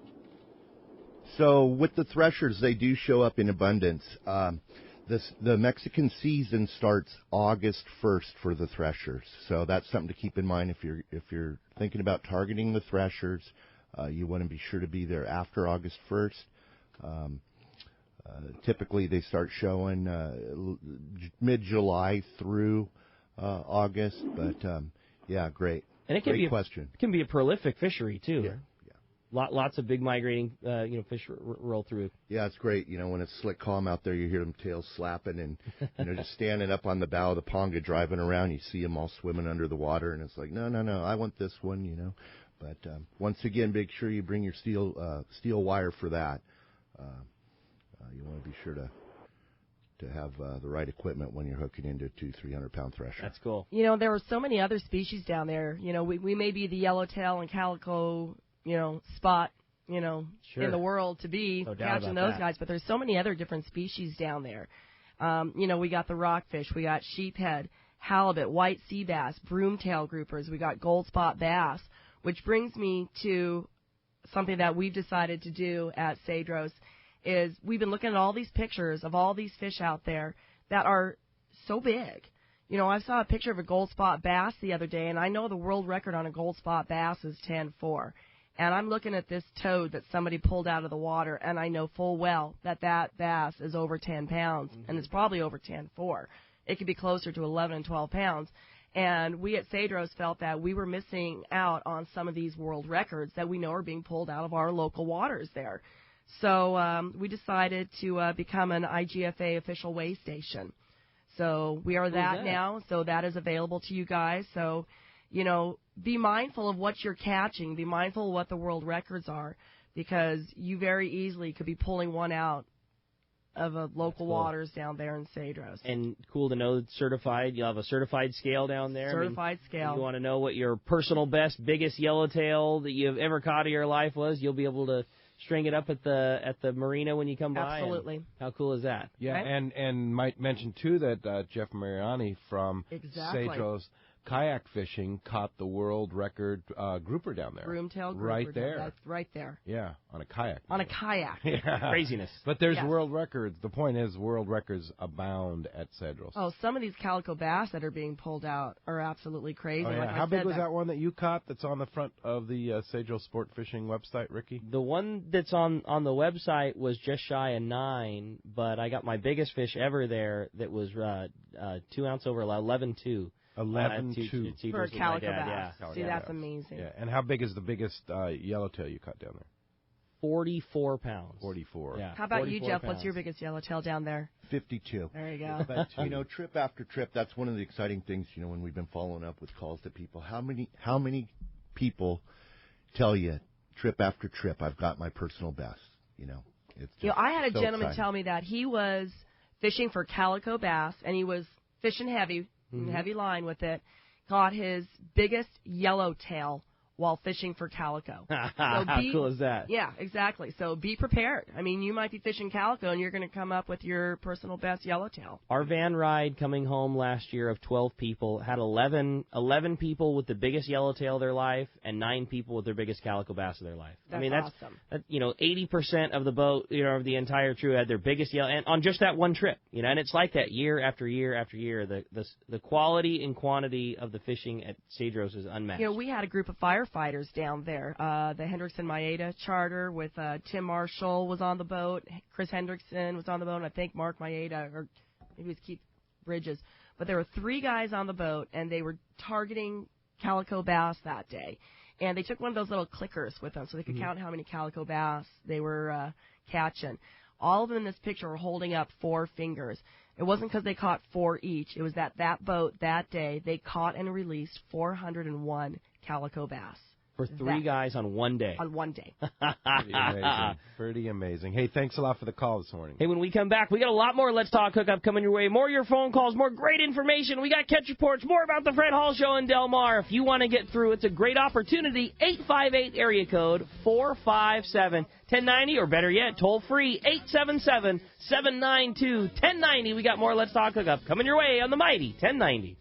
So with the threshers, they do show up in abundance. The Mexican season starts August 1st for the threshers, so that's something to keep in mind if you're thinking about targeting the threshers. You want to be sure to be there after August 1st. Typically, they start showing mid-July through August, but yeah, great. And it can great be question. It can be a prolific fishery too. Yeah. Lots of big migrating fish roll through. Yeah, it's great. When it's slick calm out there, you hear them tails slapping and just standing up on the bow of the ponga driving around. You see them all swimming under the water, and it's like, no, I want this one. But once again, make sure you bring your steel wire for that. You want to be sure to have the right equipment when you're hooking into a 200-300 pound thresher. That's cool. There were so many other species down there. We may be the yellowtail and calico, spot, Sure. in the world to be catching those guys, but there's so many other different species down there. We got the rockfish, we got sheephead, halibut, white sea bass, broomtail groupers, we got gold spot bass, which brings me to something that we've decided to do at Cedros. Is we've been looking at all these pictures of all these fish out there that are so big. I saw a picture of a gold spot bass the other day, and I know the world record on a gold spot bass is 10.4. And I'm looking at this toad that somebody pulled out of the water, and I know full well that bass is over 10 pounds, and it's probably over 10.4. It could be closer to 11 and 12 pounds. And we at Cedros felt that we were missing out on some of these world records that we know are being pulled out of our local waters there. So we decided to become an IGFA official weigh station. So we are that now. So that is available to you guys. So, you know, be mindful of what you're catching. Be mindful of what the world records are, because you very easily could be pulling one out of a local waters down there in Cedros. And cool to know, certified. You'll have a certified scale down there. Certified scale. You want to know what your personal best, biggest yellowtail that you've ever caught in your life was, you'll be able to string it up at the marina when you come by. Absolutely. How cool is that? Yeah, right? and might mention, too, that Jeff Mariani from Cedros Kayak Fishing caught the world record grouper down there. Broomtail grouper. Right there. That's right there. Yeah, on a kayak. On a kayak. Yeah. Craziness. But there's world records. The point is world records abound at Cedros. Oh, some of these calico bass that are being pulled out are absolutely crazy. Oh, yeah. Like How big was that one that you caught that's on the front of the Cedros Sportfishing website, Ricky? The one that's on the website was just shy of 9, but I got my biggest fish ever there that was 2 ounce over 11.2. 11.2 for a calico bass. Yeah. See, that's amazing. Yeah. And how big is the biggest yellowtail you caught down there? 44 pounds. 44. Yeah. How about you, Jeff? Pounds. What's your biggest yellowtail down there? 52. There you go. But, you know, trip after trip, that's one of the exciting things, you know, when we've been following up with calls to people. How many people tell you trip after trip, I've got my personal best, you know? It's just I had a so gentleman exciting. tell me that he was fishing for calico bass, and he was fishing heavy, heavy line with it, caught his biggest yellowtail while fishing for calico. How cool is that? Yeah, exactly. So be prepared. I mean, you might be fishing calico, and you're going to come up with your personal best yellowtail. Our van ride coming home last year of 12 people had 11 people with the biggest yellowtail of their life and 9 people with their biggest calico bass of their life. That's I mean, that's awesome. 80% of the boat, of the entire crew had their biggest yellow, and on just that one trip, and it's like that year after year after year. The quality and quantity of the fishing at Cedros is unmatched. We had a group of firefighters down there. The Hendrickson Maeda charter with Tim Marshall was on the boat. Chris Hendrickson was on the boat, and I think Mark Maeda, or maybe it was Keith Bridges. But there were 3 guys on the boat, and they were targeting calico bass that day. And they took one of those little clickers with them so they could count how many calico bass they were catching. All of them in this picture were holding up 4 fingers. It wasn't because they caught 4 each. It was that boat that day, they caught and released 401 calico bass. For 3 guys on one day. On one day. Pretty amazing. Pretty amazing. Hey, thanks a lot for the call this morning. Hey, when we come back, we got a lot more Let's Talk Hookup coming your way. More of your phone calls, more great information. We got catch reports, more about the Fred Hall Show in Del Mar. If you want to get through, it's a great opportunity. 858 area code 457-1090, or better yet, toll free 877-792-1090. We got more Let's Talk Hookup coming your way on the mighty 1090.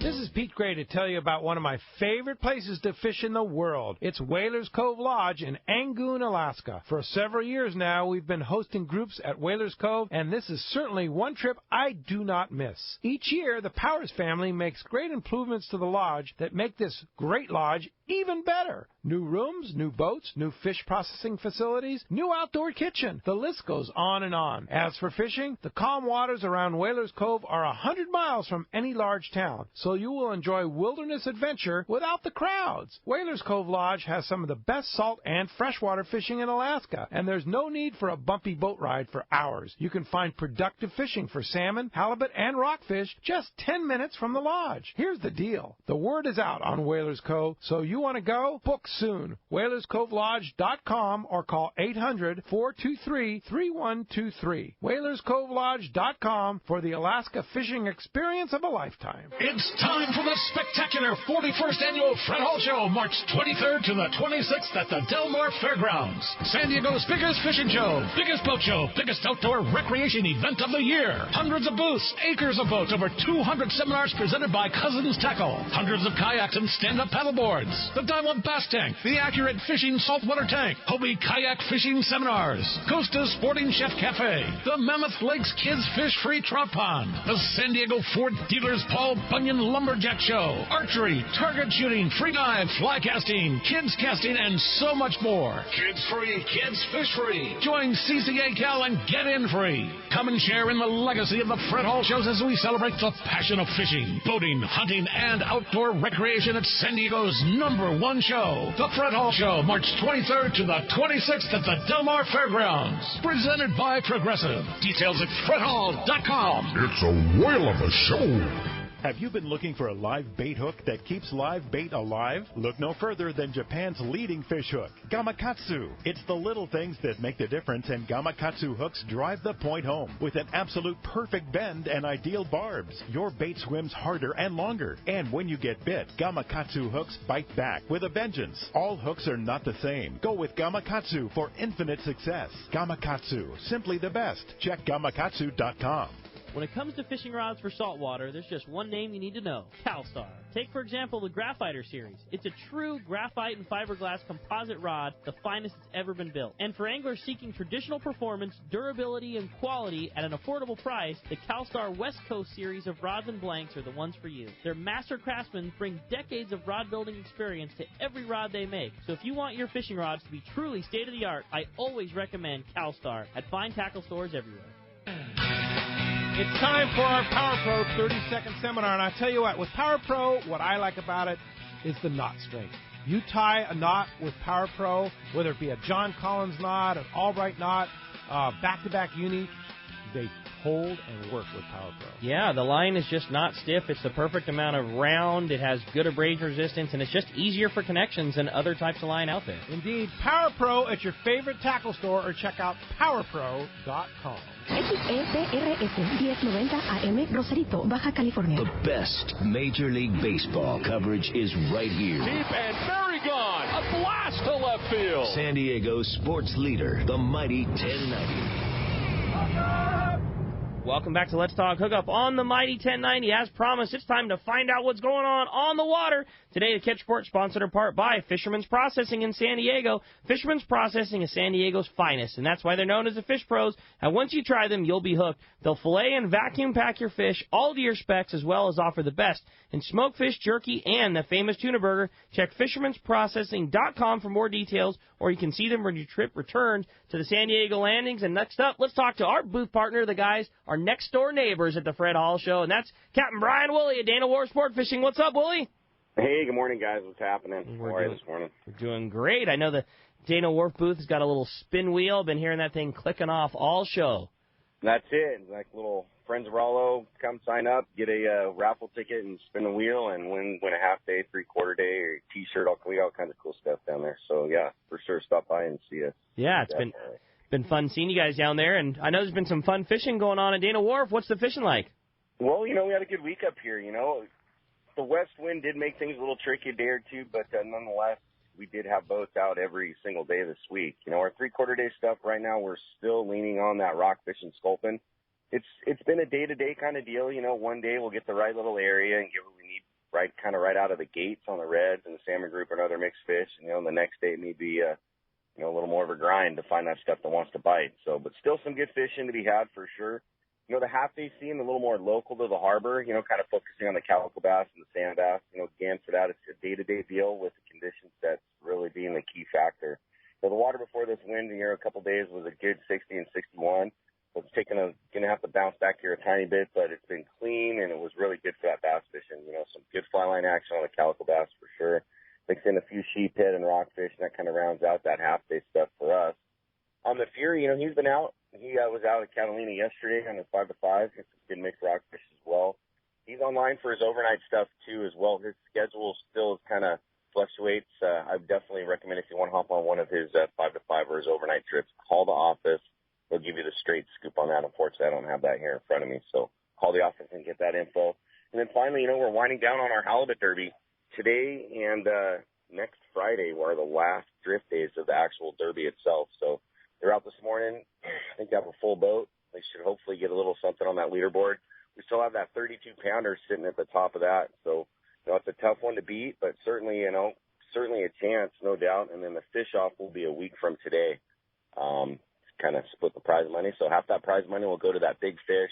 This is Pete Gray to tell you about one of my favorite places to fish in the world. It's Whalers Cove Lodge in Angoon, Alaska. For several years now, we've been hosting groups at Whalers Cove, and this is certainly one trip I do not miss. Each year, the Powers family makes great improvements to the lodge that make this great lodge even better. New rooms, new boats, new fish processing facilities, new outdoor kitchen. The list goes on and on. As for fishing, the calm waters around Whalers Cove are 100 miles from any large town, so you will enjoy wilderness adventure without the crowds. Whalers Cove Lodge has some of the best salt and freshwater fishing in Alaska, and there's no need for a bumpy boat ride for hours. You can find productive fishing for salmon, halibut, and rockfish just 10 minutes from the lodge. Here's the deal. The word is out on Whalers Cove, so you want to go? Book soon. WhalersCoveLodge.com or call 800-423-3123. WhalersCoveLodge.com for the Alaska fishing experience of a lifetime. It's time for the spectacular 41st Annual Fred Hall Show, March 23rd to the 26th at the Del Mar Fairgrounds. San Diego's biggest fishing show, biggest boat show, biggest outdoor recreation event of the year. Hundreds of booths, acres of boats, over 200 seminars presented by Cousins Tackle, hundreds of kayaks and stand-up paddleboards, the Diamond Bass Tank, the Accurate Fishing Saltwater Tank, Hobie Kayak Fishing Seminars, Costa Sporting Chef Cafe, the Mammoth Lakes Kids Fish Free Trout Pond, the San Diego Ford Dealers Paul Bunyan lumberjack show, archery, target shooting, free dive, fly casting, kids casting, and so much more. Kids free, kids fish free. Join CCA Cal and get in free. Come and share in the legacy of the Fred Hall shows as we celebrate the passion of fishing, boating, hunting, and outdoor recreation at San Diego's #1 show. The Fred Hall Show, March 23rd to the 26th at the Del Mar Fairgrounds. Presented by Progressive. Details at fredhall.com. It's a whale of a show. Have you been looking for a live bait hook that keeps live bait alive? Look no further than Japan's leading fish hook, Gamakatsu. It's the little things that make the difference, and Gamakatsu hooks drive the point home. With an absolute perfect bend and ideal barbs, your bait swims harder and longer. And when you get bit, Gamakatsu hooks bite back with a vengeance. All hooks are not the same. Go with Gamakatsu for infinite success. Gamakatsu, simply the best. Check Gamakatsu.com. When it comes to fishing rods for saltwater, there's just one name you need to know, CalStar. Take, for example, the Graphiter series. It's a true graphite and fiberglass composite rod, the finest that's ever been built. And for anglers seeking traditional performance, durability, and quality at an affordable price, the CalStar West Coast series of rods and blanks are the ones for you. Their master craftsmen bring decades of rod building experience to every rod they make. So if you want your fishing rods to be truly state-of-the-art, I always recommend CalStar at fine tackle stores everywhere. It's time for our Power Pro 30-second seminar, and I tell you what, with Power Pro, what I like about it is the knot strength. You tie a knot with Power Pro, whether it be a John Collins knot, an Albright knot, back-to-back uni, they hold and work with Power Pro. Yeah, the line is just not stiff. It's the perfect amount of round. It has good abrasion resistance, and it's just easier for connections than other types of line out there. Indeed, Power Pro at your favorite tackle store, or check out PowerPro.com. XEPRS 1090 AM, Rosarito, Baja California. The best Major League Baseball coverage is right here. Deep and very gone. A blast to left field. San Diego's sports leader, the mighty 1090. Welcome back to Let's Talk Hookup on the Mighty 1090. As promised, it's time to find out what's going on the water. Today, the Catch Report sponsored in part by Fisherman's Processing in San Diego. Fisherman's Processing is San Diego's finest, and that's why they're known as the Fish Pros. And once you try them, you'll be hooked. They'll fillet and vacuum pack your fish, all to your specs, as well as offer the best in smoked fish, jerky, and the famous tuna burger. Check fishermansprocessing.com for more details, or you can see them when your trip returns to the San Diego landings. And next up, let's talk to our booth partner, the guys, our next-door neighbors at the Fred Hall Show, and that's Captain Brian Woolley at Dana Wharf Sportfishing. What's up, Woolley? Hey, good morning, guys. What's happening? How are you this morning? We're doing great. I know the Dana Wharf booth has got a little spin wheel. Been hearing that thing clicking off all show. That's it. Like little friends of Rollo, come sign up, get a raffle ticket, and spin a wheel, and win a half day, 3/4 day, or T-shirt. We got all kinds of cool stuff down there. So yeah, for sure, stop by and see us. Yeah, it's been fun seeing you guys down there, and I know there's been some fun fishing going on at Dana Wharf. What's the fishing like? Well, we had a good week up here. The west wind did make things a little tricky a day or two, but nonetheless, we did have boats out every single day this week. Our 3/4 day stuff right now, we're still leaning on that rockfish and sculpin. It's been a day-to-day kind of deal. One day we'll get the right little area and get what we need right out of the gates on the reds and the salmon group and other mixed fish. And the next day it may be a little more of a grind to find that stuff that wants to bite. So, but still some good fishing to be had for sure. The half-day scene, a little more local to the harbor, kind of focusing on the calico bass and the sand bass. Again, for that, it's a day-to-day deal with the conditions that's really being the key factor. So the water before this wind here a couple days was a good 60 and 61. So it's going to have to bounce back here a tiny bit, but it's been clean, and it was really good for that bass fishing. Some good fly line action on the calico bass for sure. Mix in a few sheephead and rockfish, and that kind of rounds out that half-day stuff for us. On the Fury, he's been out. He was out at Catalina yesterday on his 5-to-5. Get some good mixed rockfish as well. He's online for his overnight stuff, too, as well. His schedule still kind of fluctuates. I would definitely recommend if you want to hop on one of his 5-to-5 or his overnight trips, call the office. They'll give you the straight scoop on that. Unfortunately, I don't have that here in front of me. So call the office and get that info. And then finally, we're winding down on our halibut derby. Today and next Friday were the last drift days of the actual derby itself. So they're out this morning. I think they have a full boat. They should hopefully get a little something on that leaderboard. We still have that 32-pounder sitting at the top of that. So, it's a tough one to beat, but certainly a chance, no doubt. And then the fish-off will be a week from today. Kind of split the prize money. So half that prize money will go to that big fish.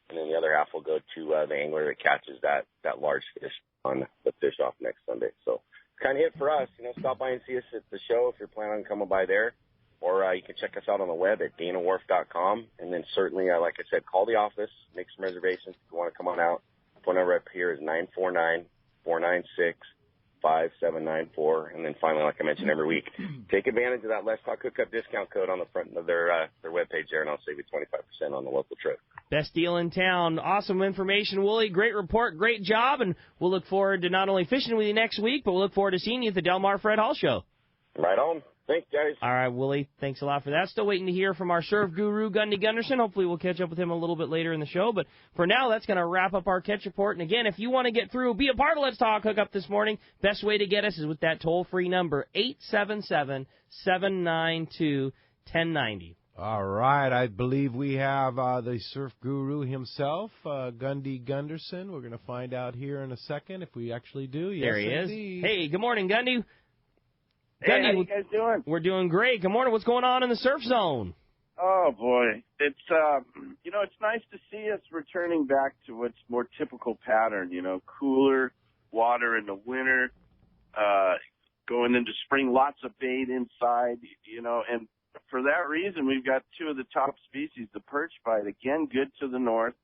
and then the other half will go to the angler that catches that large fish on the fish off next Sunday. So kind of it for us. Stop by and see us at the show if you're planning on coming by there. Or you can check us out on the web at danawharf.com. And then certainly, like I said, call the office, make some reservations if you want to come on out. Phone number up here is 949-496-5794. And then finally, like I mentioned every week, take advantage of that Let's Talk Hookup discount code on the front of their webpage there, and I'll save you 25% on the local trip. Best deal in town. Awesome information, Wooly. Great report, great job, and we'll look forward to not only fishing with you next week, but we'll look forward to seeing you at the Del Mar Fred Hall Show. Right on. Thanks, guys. All right, Wooly, thanks a lot for that. Still waiting to hear from our surf guru, Gundy Gunderson. Hopefully we'll catch up with him a little bit later in the show. But for now, that's going to wrap up our catch report. And again, if you want to get through, be a part of Let's Talk Hookup this morning, best way to get us is with that toll-free number, 877-792-1090. All right, I believe we have the surf guru himself, Gundy Gunderson. We're going to find out here in a second if we actually do. Yes, there he indeed. is. Hey, good morning, Gundy. Hey, Gundy, how you guys doing? We're doing great. Good morning. What's going on in the surf zone? Oh boy, it's it's nice to see us returning back to what's more typical pattern. Cooler water in the winter, going into spring, lots of bait inside. And for that reason, we've got two of the top species. The perch bite, again, good to the north.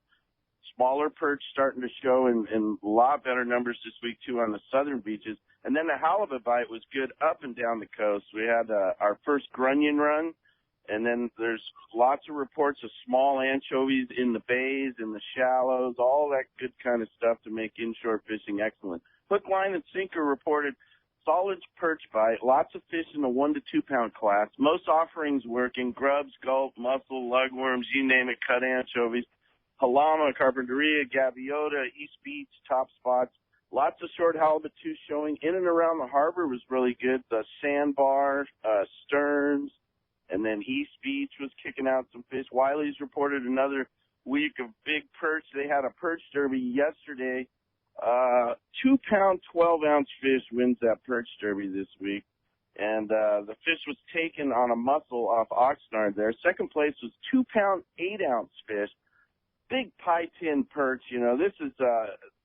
Smaller perch starting to show in a lot better numbers this week, too, on the southern beaches. And then the halibut bite was good up and down the coast. We had our first grunion run, and then there's lots of reports of small anchovies in the bays, in the shallows, all that good kind of stuff to make inshore fishing excellent. Hook, line, and sinker reported solid perch bite, lots of fish in the 1 to 2 pound class. Most offerings working, grubs, gulp, mussel, lugworms, you name it, cut anchovies. Halama, Carpinteria, Gaviota, East Beach, top spots. Lots of short halibut, too, showing. In and around the harbor was really good. The Sandbar, Stearns, and then East Beach was kicking out some fish. Wiley's reported another week of big perch. They had a perch derby yesterday. 2 pound, 12-ounce fish wins that perch derby this week. And the fish was taken on a mussel off Oxnard there. Second place was 2 pound, 8-ounce fish. Big pie tin perch, this is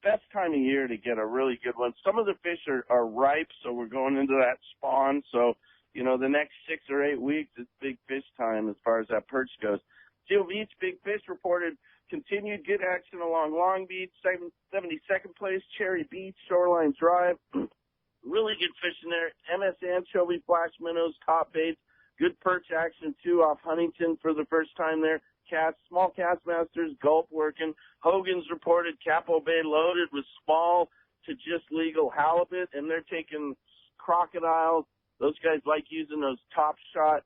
best time of year to get a really good one. Some of the fish are ripe, so we're going into that spawn. So, the next 6 or 8 weeks is big fish time as far as that perch goes. Seal Beach, big fish reported continued good action along Long Beach, 72nd place, Cherry Beach, Shoreline Drive. Really good fishing there. MS anchovy, flash minnows, top baits. Good perch action, too, off Huntington for the first time there. Small cast masters, gulp working. Hogan's reported Capo Bay loaded with small to just legal halibut, and they're taking crocodiles. Those guys like using those top shot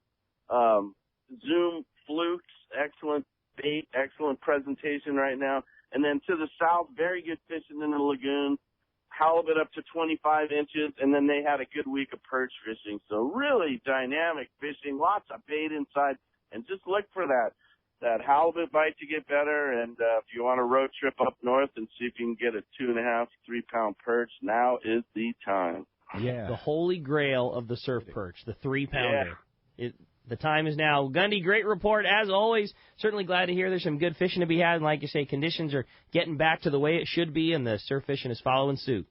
zoom flukes. Excellent bait, excellent presentation right now. And then to the south, very good fishing in the lagoon. Halibut up to 25 inches, and then they had a good week of perch fishing. So really dynamic fishing, lots of bait inside, and just look for that halibut bite to get better. And if you want a road trip up north and see if you can get a 2.5, 3 pound perch, now is the time. Yeah. The holy grail of the surf perch, the 3-pounder. Yeah. The time is now. Gundy, great report as always. Certainly glad to hear there's some good fishing to be had. And like you say, conditions are getting back to the way it should be, and the surf fishing is following suit.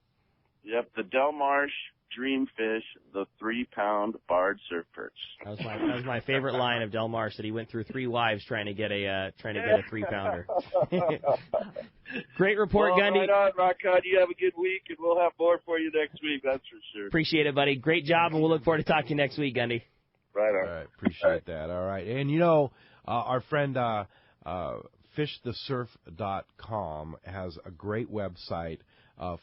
Yep, the Del Marsh Dreamfish, the 3-pound barred surf perch. That was my favorite line of Del Marsh, that he went through 3 wives trying to get a 3-pounder. Great report, Gundy. Right on, Rock On. You have a good week, and we'll have more for you next week. That's for sure. Appreciate it, buddy. Great job, and we'll look forward to talking to you next week, Gundy. Right on. All right, appreciate that. All right, and our friend fishthesurf.com has a great website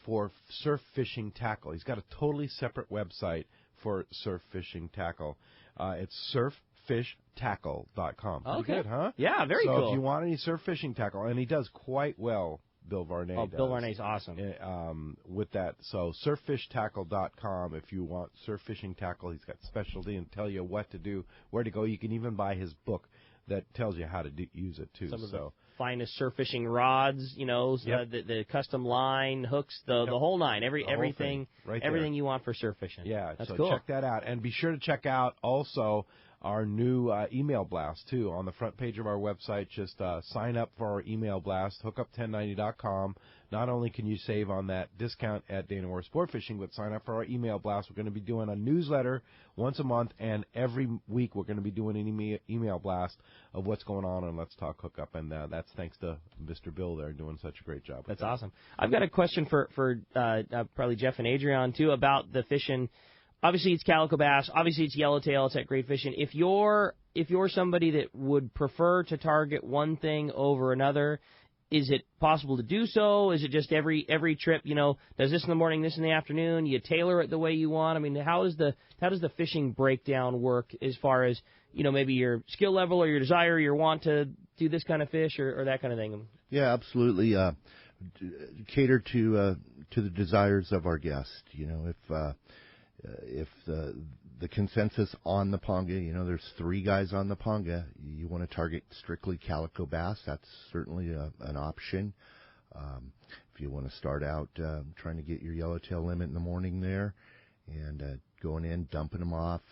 for surf fishing tackle. He's got a totally separate website for surf fishing tackle. It's surffishtackle.com. Okay. Good, huh? Yeah, very cool. So if you want any surf fishing tackle, and he does quite well, Bill Varney does. Bill Varney's awesome. With that, so surffishtackle.com. If you want surf fishing tackle, he's got specialty and tell you what to do, where to go. You can even buy his book that tells you how to use it too. Some of the finest surf fishing rods, the custom line, hooks, the whole nine, everything, right everything you want for surf fishing. Yeah, that's so cool. Check that out, and be sure to check out also our new email blast, too. On the front page of our website, just sign up for our email blast, hookup1090.com. Not only can you save on that discount at Dana Moore Sportfishing, but sign up for our email blast. We're going to be doing a newsletter once a month, and every week we're going to be doing an email blast of what's going on Let's Talk Hookup, and that's thanks to Mr. Bill there doing such a great job. That's awesome. I've got a question for probably Jeff and Adrien, too, about the fishing. Obviously, it's calico bass. Obviously, it's yellowtail. It's that great fishing. If you're somebody that would prefer to target one thing over another, is it possible to do so? Is it just every trip, does this in the morning, this in the afternoon? You tailor it the way you want? I mean, how does the fishing breakdown work as far as, maybe your skill level or your desire, your want to do this kind of fish or that kind of thing? Yeah, absolutely. Cater to the desires of our guests. If the consensus on the Ponga, there's 3 guys on the Ponga, you want to target strictly calico bass, that's certainly an option. If you want to start out trying to get your yellowtail limit in the morning there and going in, dumping them off,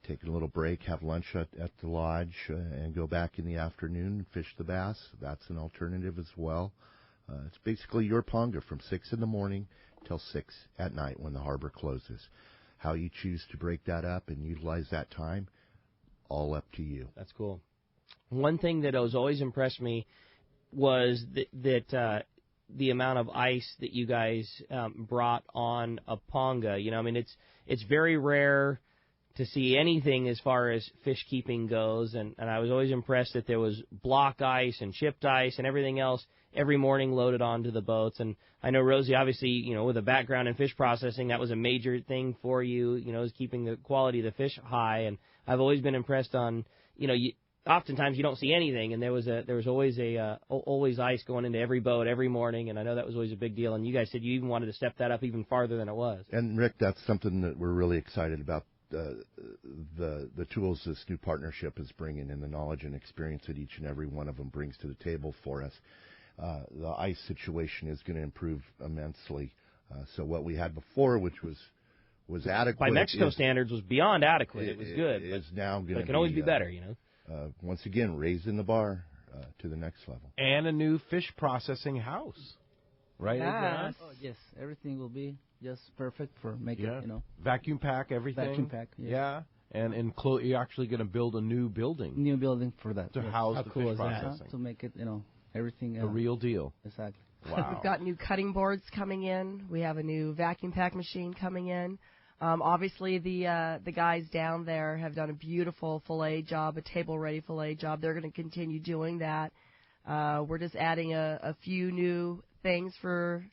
taking a little break, have lunch at the lodge, and go back in the afternoon and fish the bass, that's an alternative as well. It's basically your Ponga from 6 in the morning till 6 at night when the harbor closes. How you choose to break that up and utilize that time, all up to you. That's cool. One thing that has always impressed me was that the amount of ice that you guys brought on a Ponga. It's very rare to see anything as far as fish keeping goes, and I was always impressed that there was block ice and chipped ice and everything else every morning loaded onto the boats. And I know Rosie, obviously, with a background in fish processing, that was a major thing for you, is keeping the quality of the fish high. And I've always been impressed on, oftentimes you don't see anything, and there was always ice going into every boat every morning, and I know that was always a big deal. And you guys said you even wanted to step that up even farther than it was. And Rick, that's something that we're really excited about. The tools this new partnership is bringing and the knowledge and experience that each and every one of them brings to the table for us. The ice situation is going to improve immensely. So what we had before, which was adequate, by Mexico standards, was beyond adequate. It was good. It's now going to. It can always be better, Once again, raising the bar to the next level. And a new fish processing house, right? Yeah. Oh, yes, everything will be just perfect for making it. Vacuum pack everything. Vacuum pack. Yes. Yeah. And you're actually going to build a new building. New building for that. To house How the cool fish processing. To make it, everything. The real deal. Exactly. Wow. We've got new cutting boards coming in. We have a new vacuum pack machine coming in. Obviously, the guys down there have done a beautiful fillet job, a table-ready fillet job. They're going to continue doing that. We're just adding a few new things for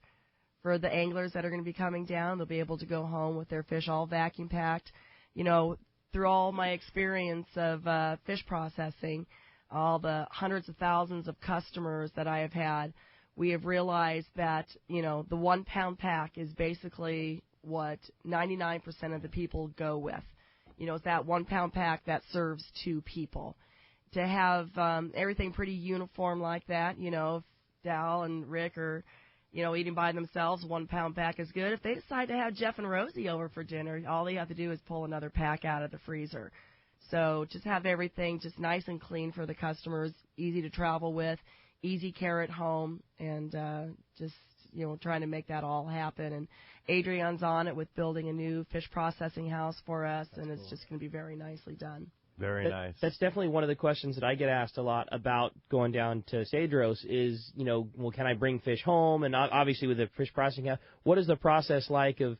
the anglers that are going to be coming down. They'll be able to go home with their fish all vacuum packed. Through all my experience of fish processing, all the hundreds of thousands of customers that I have had, we have realized that, the 1 pound pack is basically what 99% of the people go with. It's that 1 pound pack that serves 2 people. To have everything pretty uniform like that, if Dal and Rick are, eating by themselves, 1 pound pack is good. If they decide to have Jeff and Rosie over for dinner, all they have to do is pull another pack out of the freezer. So just have everything just nice and clean for the customers, easy to travel with, easy care at home, and just, trying to make that all happen. And Adrien's on it with building a new fish processing house for us, and it's just going to be very nicely done. Very nice. That's definitely one of the questions that I get asked a lot about going down to Cedros is, can I bring fish home? And obviously with the fish processing house, what is the process like of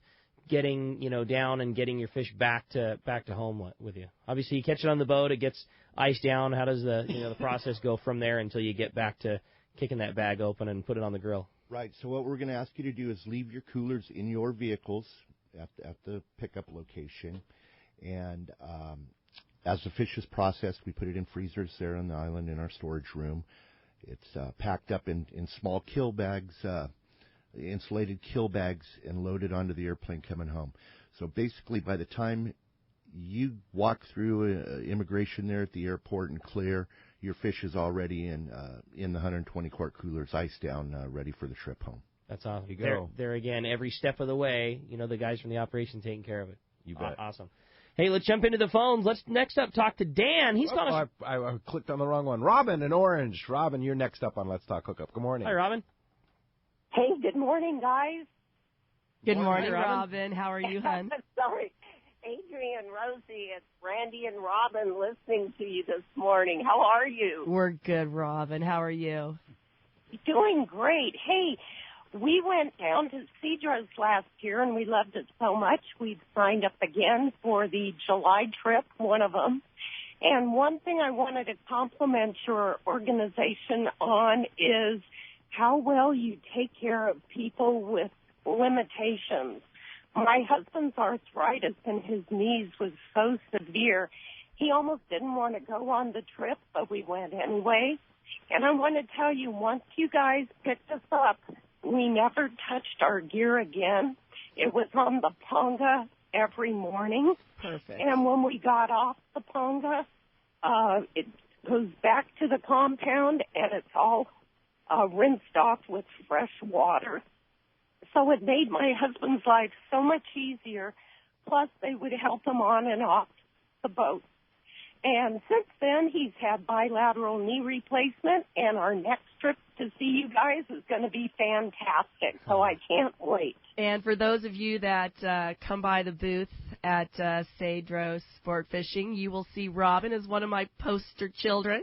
getting, down and getting your fish back to home with you? Obviously you catch it on the boat, it gets iced down. How does the, the process go from there until you get back to kicking that bag open and put it on the grill? Right. So what we're going to ask you to do is leave your coolers in your vehicles at the pickup location, and as the fish is processed, we put it in freezers there on the island in our storage room. It's packed up in small kill bags, insulated kill bags, and loaded onto the airplane coming home. So basically, by the time you walk through immigration there at the airport and clear, your fish is already in the 120 quart coolers, iced down, ready for the trip home. That's awesome. You go. There again, every step of the way, the guys from the operation taking care of it. You bet. Awesome. Hey, let's jump into the phones. Let's next up talk to Dan. He's calling. I clicked on the wrong one. Robin in Orange. Robin, you're next up on Let's Talk Hookup. Good morning. Hi, Robin. Hey, good morning, guys. Good morning, Robin. How are you, hon? Sorry. Adrien, Rosie, it's Randy and Robin listening to you this morning. How are you? We're good, Robin. How are you? Doing great. Hey, we went down to Cedros last year, and we loved it so much. We've signed up again for the July trip, one of them. And one thing I wanted to compliment your organization on is how well you take care of people with limitations. My husband's arthritis in his knees was so severe, he almost didn't want to go on the trip, but we went anyway. And I want to tell you, once you guys picked us up, we never touched our gear again. It was on the Ponga every morning. Perfect. And when we got off the Ponga, it goes back to the compound, and it's all rinsed off with fresh water. So it made my husband's life so much easier. Plus, they would help him on and off the boat. And since then, he's had bilateral knee replacement, and our next trip to see you guys is going to be fantastic. So I can't wait. And for those of you that come by the booth at Cedros Sportfishing, you will see Robin as one of my poster children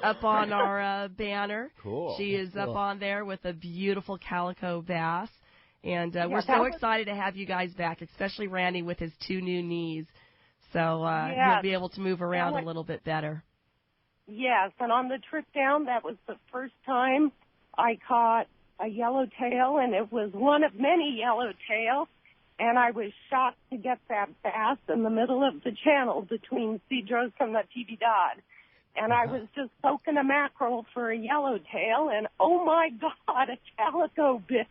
up on our banner. Cool. She is up on there with a beautiful calico bass. And we're so that was excited to have you guys back, especially Randy with his 2 new knees. So Yes. he'll be able to move around a little bit better. Yes, and on the trip down, that was the first time I caught a yellowtail, and it was one of many yellowtails, and I was shocked to get that bass in the middle of the channel between Cedros and the TV Dodd. And I was just soaking a mackerel for a yellowtail, and oh my God, a calico bit.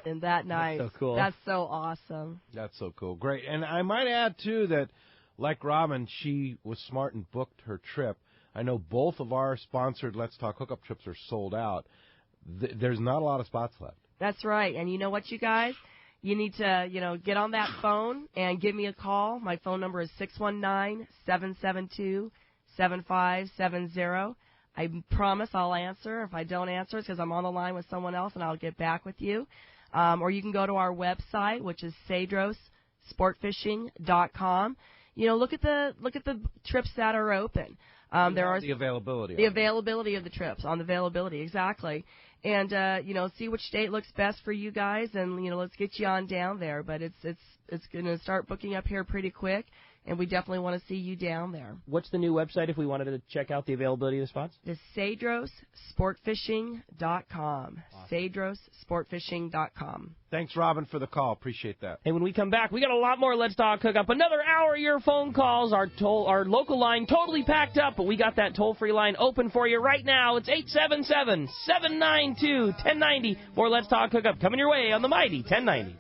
Isn't that nice? That's so cool. That's so awesome. That's so cool. Great. And I might add, too, that like Robin, she was smart and booked her trip. I know both of our sponsored Let's Talk Hookup trips are sold out. There's not a lot of spots left. That's right. And you know what, you guys? You need to, get on that phone and give me a call. My phone number is 619-772-7570. I promise I'll answer. If I don't answer, it's because I'm on the line with someone else, and I'll get back with you. Or you can go to our website, which is cedrossportfishing.com. Look at the trips that are open. There are the availability. The availability of the trips, on the availability, exactly. And see which date looks best for you guys, and let's get you on down there. But it's going to start booking up here pretty quick, and we definitely want to see you down there. What's the new website if we wanted to check out the availability of the spots? The cedrossportfishing.com. cedrossportfishing.com. Thanks, Robin, for the call. Appreciate that. And when we come back, we got a lot more Let's Talk Hookup. Another hour of your phone calls. Our local line totally packed up, but we got that toll-free line open for you right now. It's 877-792-1090. More Let's Talk Hookup coming your way on the mighty 1090.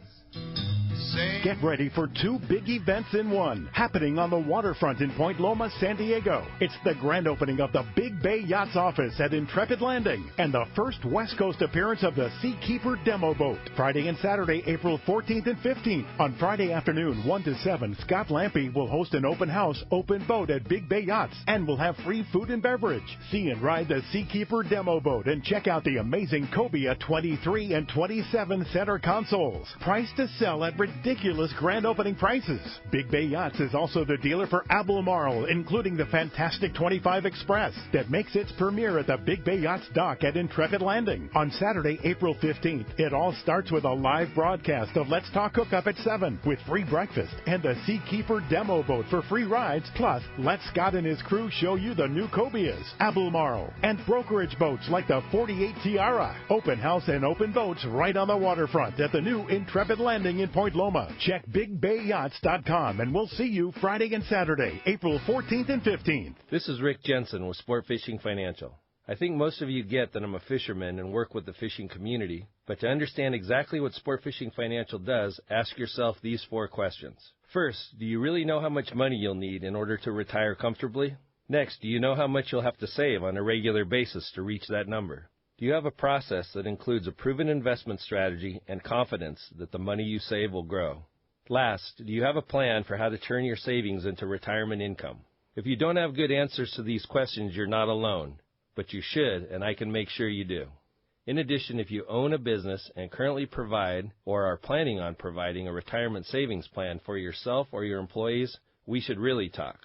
Get ready for 2 big events in one, happening on the waterfront in Point Loma, San Diego. It's the grand opening of the Big Bay Yachts office at Intrepid Landing and the first West Coast appearance of the Seakeeper demo boat. Friday and Saturday, April 14th and 15th. On Friday afternoon, 1 to 7, Scott Lampe will host an open house, open boat at Big Bay Yachts and will have free food and beverage. See and ride the Seakeeper demo boat and check out the amazing Cobia 23 and 27 center consoles. Price to sell at ridiculous grand opening prices. Big Bay Yachts is also the dealer for Albemarle, including the fantastic 25 Express that makes its premiere at the Big Bay Yachts dock at Intrepid Landing. On Saturday, April 15th, it all starts with a live broadcast of Let's Talk Hookup at 7 with free breakfast and the Seakeeper demo boat for free rides. Plus, let Scott and his crew show you the new Cobias, Albemarle, and brokerage boats like the 48 Tiara. Open house and open boats right on the waterfront at the new Intrepid Landing in Point Loma. Check BigBayYachts.com and we'll see you Friday and Saturday, April 14th and 15th. This is Rick Jensen with Sportfishing Financial. I think most of you get that I'm a fisherman and work with the fishing community, but to understand exactly what Sportfishing Financial does, ask yourself these 4 questions. First, do you really know how much money you'll need in order to retire comfortably? Next, do you know how much you'll have to save on a regular basis to reach that number? Do you have a process that includes a proven investment strategy and confidence that the money you save will grow? Last, do you have a plan for how to turn your savings into retirement income? If you don't have good answers to these questions, you're not alone, but you should, and I can make sure you do. In addition, if you own a business and currently provide or are planning on providing a retirement savings plan for yourself or your employees, we should really talk.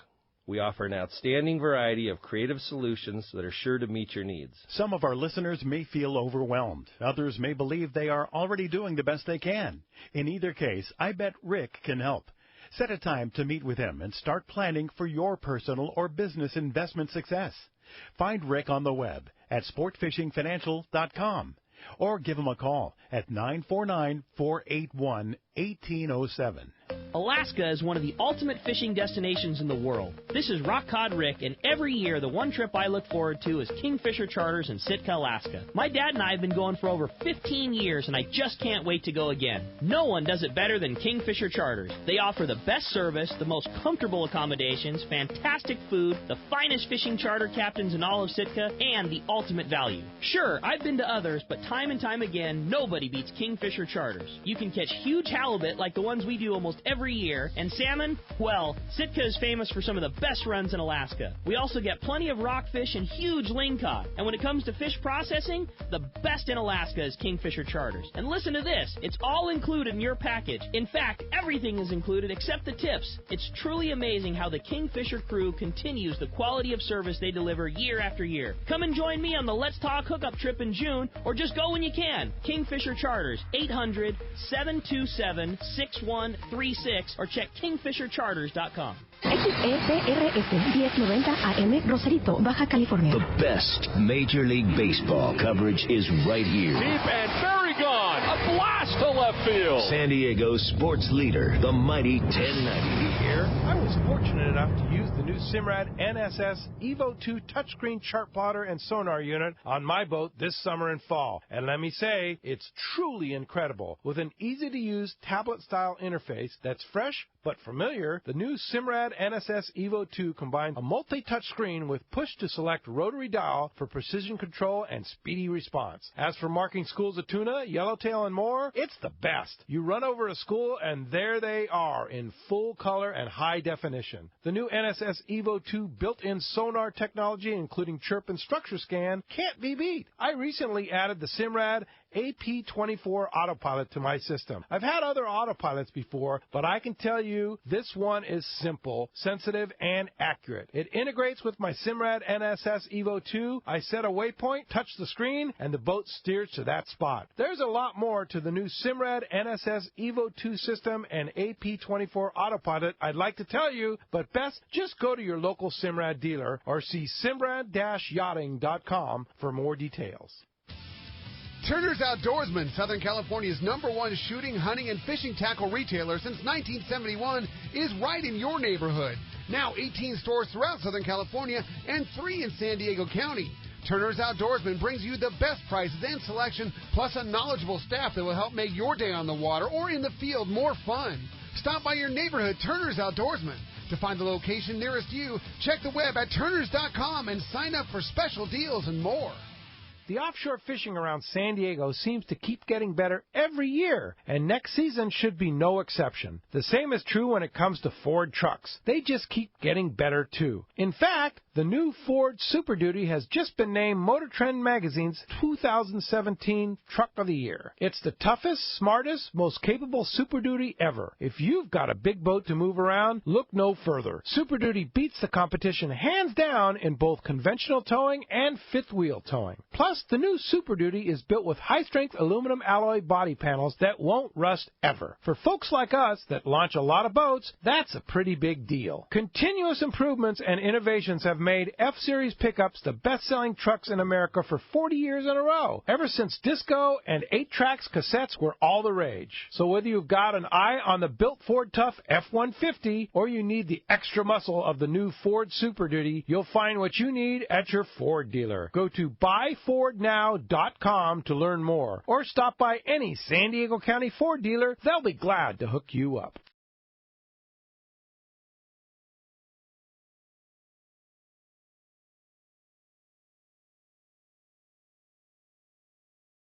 We offer an outstanding variety of creative solutions that are sure to meet your needs. Some of our listeners may feel overwhelmed. Others may believe they are already doing the best they can. In either case, I bet Rick can help. Set a time to meet with him and start planning for your personal or business investment success. Find Rick on the web at sportfishingfinancial.com or give him a call at 949-481-1807. Alaska is one of the ultimate fishing destinations in the world. This is Rock Cod Rick, and every year the one trip I look forward to is Kingfisher Charters in Sitka, Alaska. My dad and I have been going for over 15 years, and I just can't wait to go again. No one does it better than Kingfisher Charters. They offer the best service, the most comfortable accommodations, fantastic food, the finest fishing charter captains in all of Sitka, and the ultimate value. Sure, I've been to others, but time and time again, nobody beats Kingfisher Charters. You can catch huge halibut like the ones we do almost every year, and salmon, well, Sitka is famous for some of the best runs in Alaska. We also get plenty of rockfish and huge lingcod. And when it comes to fish processing, the best in Alaska is Kingfisher Charters. And listen to this, it's all included in your package. In fact, everything is included except the tips. It's truly amazing how the Kingfisher crew continues the quality of service they deliver year after year. Come and join me on the Let's Talk Hookup trip in June, or just go when you can. Kingfisher Charters, 800-727-6136, or check kingfishercharters.com. XEPRS 1090 AM, Rosarito, Baja California. The best Major League Baseball coverage is right here. Deep and very gone. A blast to left field. San Diego's sports leader, the mighty 1090. Here, I was fortunate enough to use the new Simrad NSS Evo 2 touchscreen chart plotter and sonar unit on my boat this summer and fall. And let me say, it's truly incredible. With an easy-to-use tablet-style interface that's fresh but familiar, the new Simrad NSS Evo 2 combines a multi-touch screen with push-to-select rotary dial for precision control and speedy response. As for marking schools of tuna, yellowtail, and more, it's the best. You run over a school, and there they are in full color and high definition. The new NSS Evo 2 built-in sonar technology, including chirp and structure scan, can't be beat. I recently added the Simrad AP24 autopilot to my system. I've had other autopilots before, but I can tell you this one is simple, sensitive, and accurate. It integrates with my Simrad NSS Evo 2. I set a waypoint, touch the screen, and the boat steers to that spot. There's a lot more to the new Simrad NSS Evo 2 system and AP24 autopilot I'd like to tell you, but best just go to your local Simrad dealer or see simrad-yachting.com for more details. Turner's Outdoorsman, Southern California's #1 shooting, hunting, and fishing tackle retailer since 1971, is right in your neighborhood. Now 18 stores throughout Southern California and 3 in San Diego County. Turner's Outdoorsman brings you the best prices and selection, plus a knowledgeable staff that will help make your day on the water or in the field more fun. Stop by your neighborhood Turner's Outdoorsman. To find the location nearest you, check the web at turners.com and sign up for special deals and more. The offshore fishing around San Diego seems to keep getting better every year, and next season should be no exception. The same is true when it comes to Ford trucks. They just keep getting better, too. In fact, the new Ford Super Duty has just been named Motor Trend Magazine's 2017 Truck of the Year. It's the toughest, smartest, most capable Super Duty ever. If you've got a big boat to move around, look no further. Super Duty beats the competition hands down in both conventional towing and fifth wheel towing. Plus, the new Super Duty is built with high-strength aluminum alloy body panels that won't rust ever. For folks like us that launch a lot of boats, that's a pretty big deal. Continuous improvements and innovations have made F-Series pickups the best-selling trucks in America for 40 years in a row, ever since disco and 8-tracks cassettes were all the rage. So whether you've got an eye on the built Ford Tough F-150 or you need the extra muscle of the new Ford Super Duty, you'll find what you need at your Ford dealer. Go to buyfordnow.com to learn more, or stop by any San Diego County Ford dealer. They'll be glad to hook you up.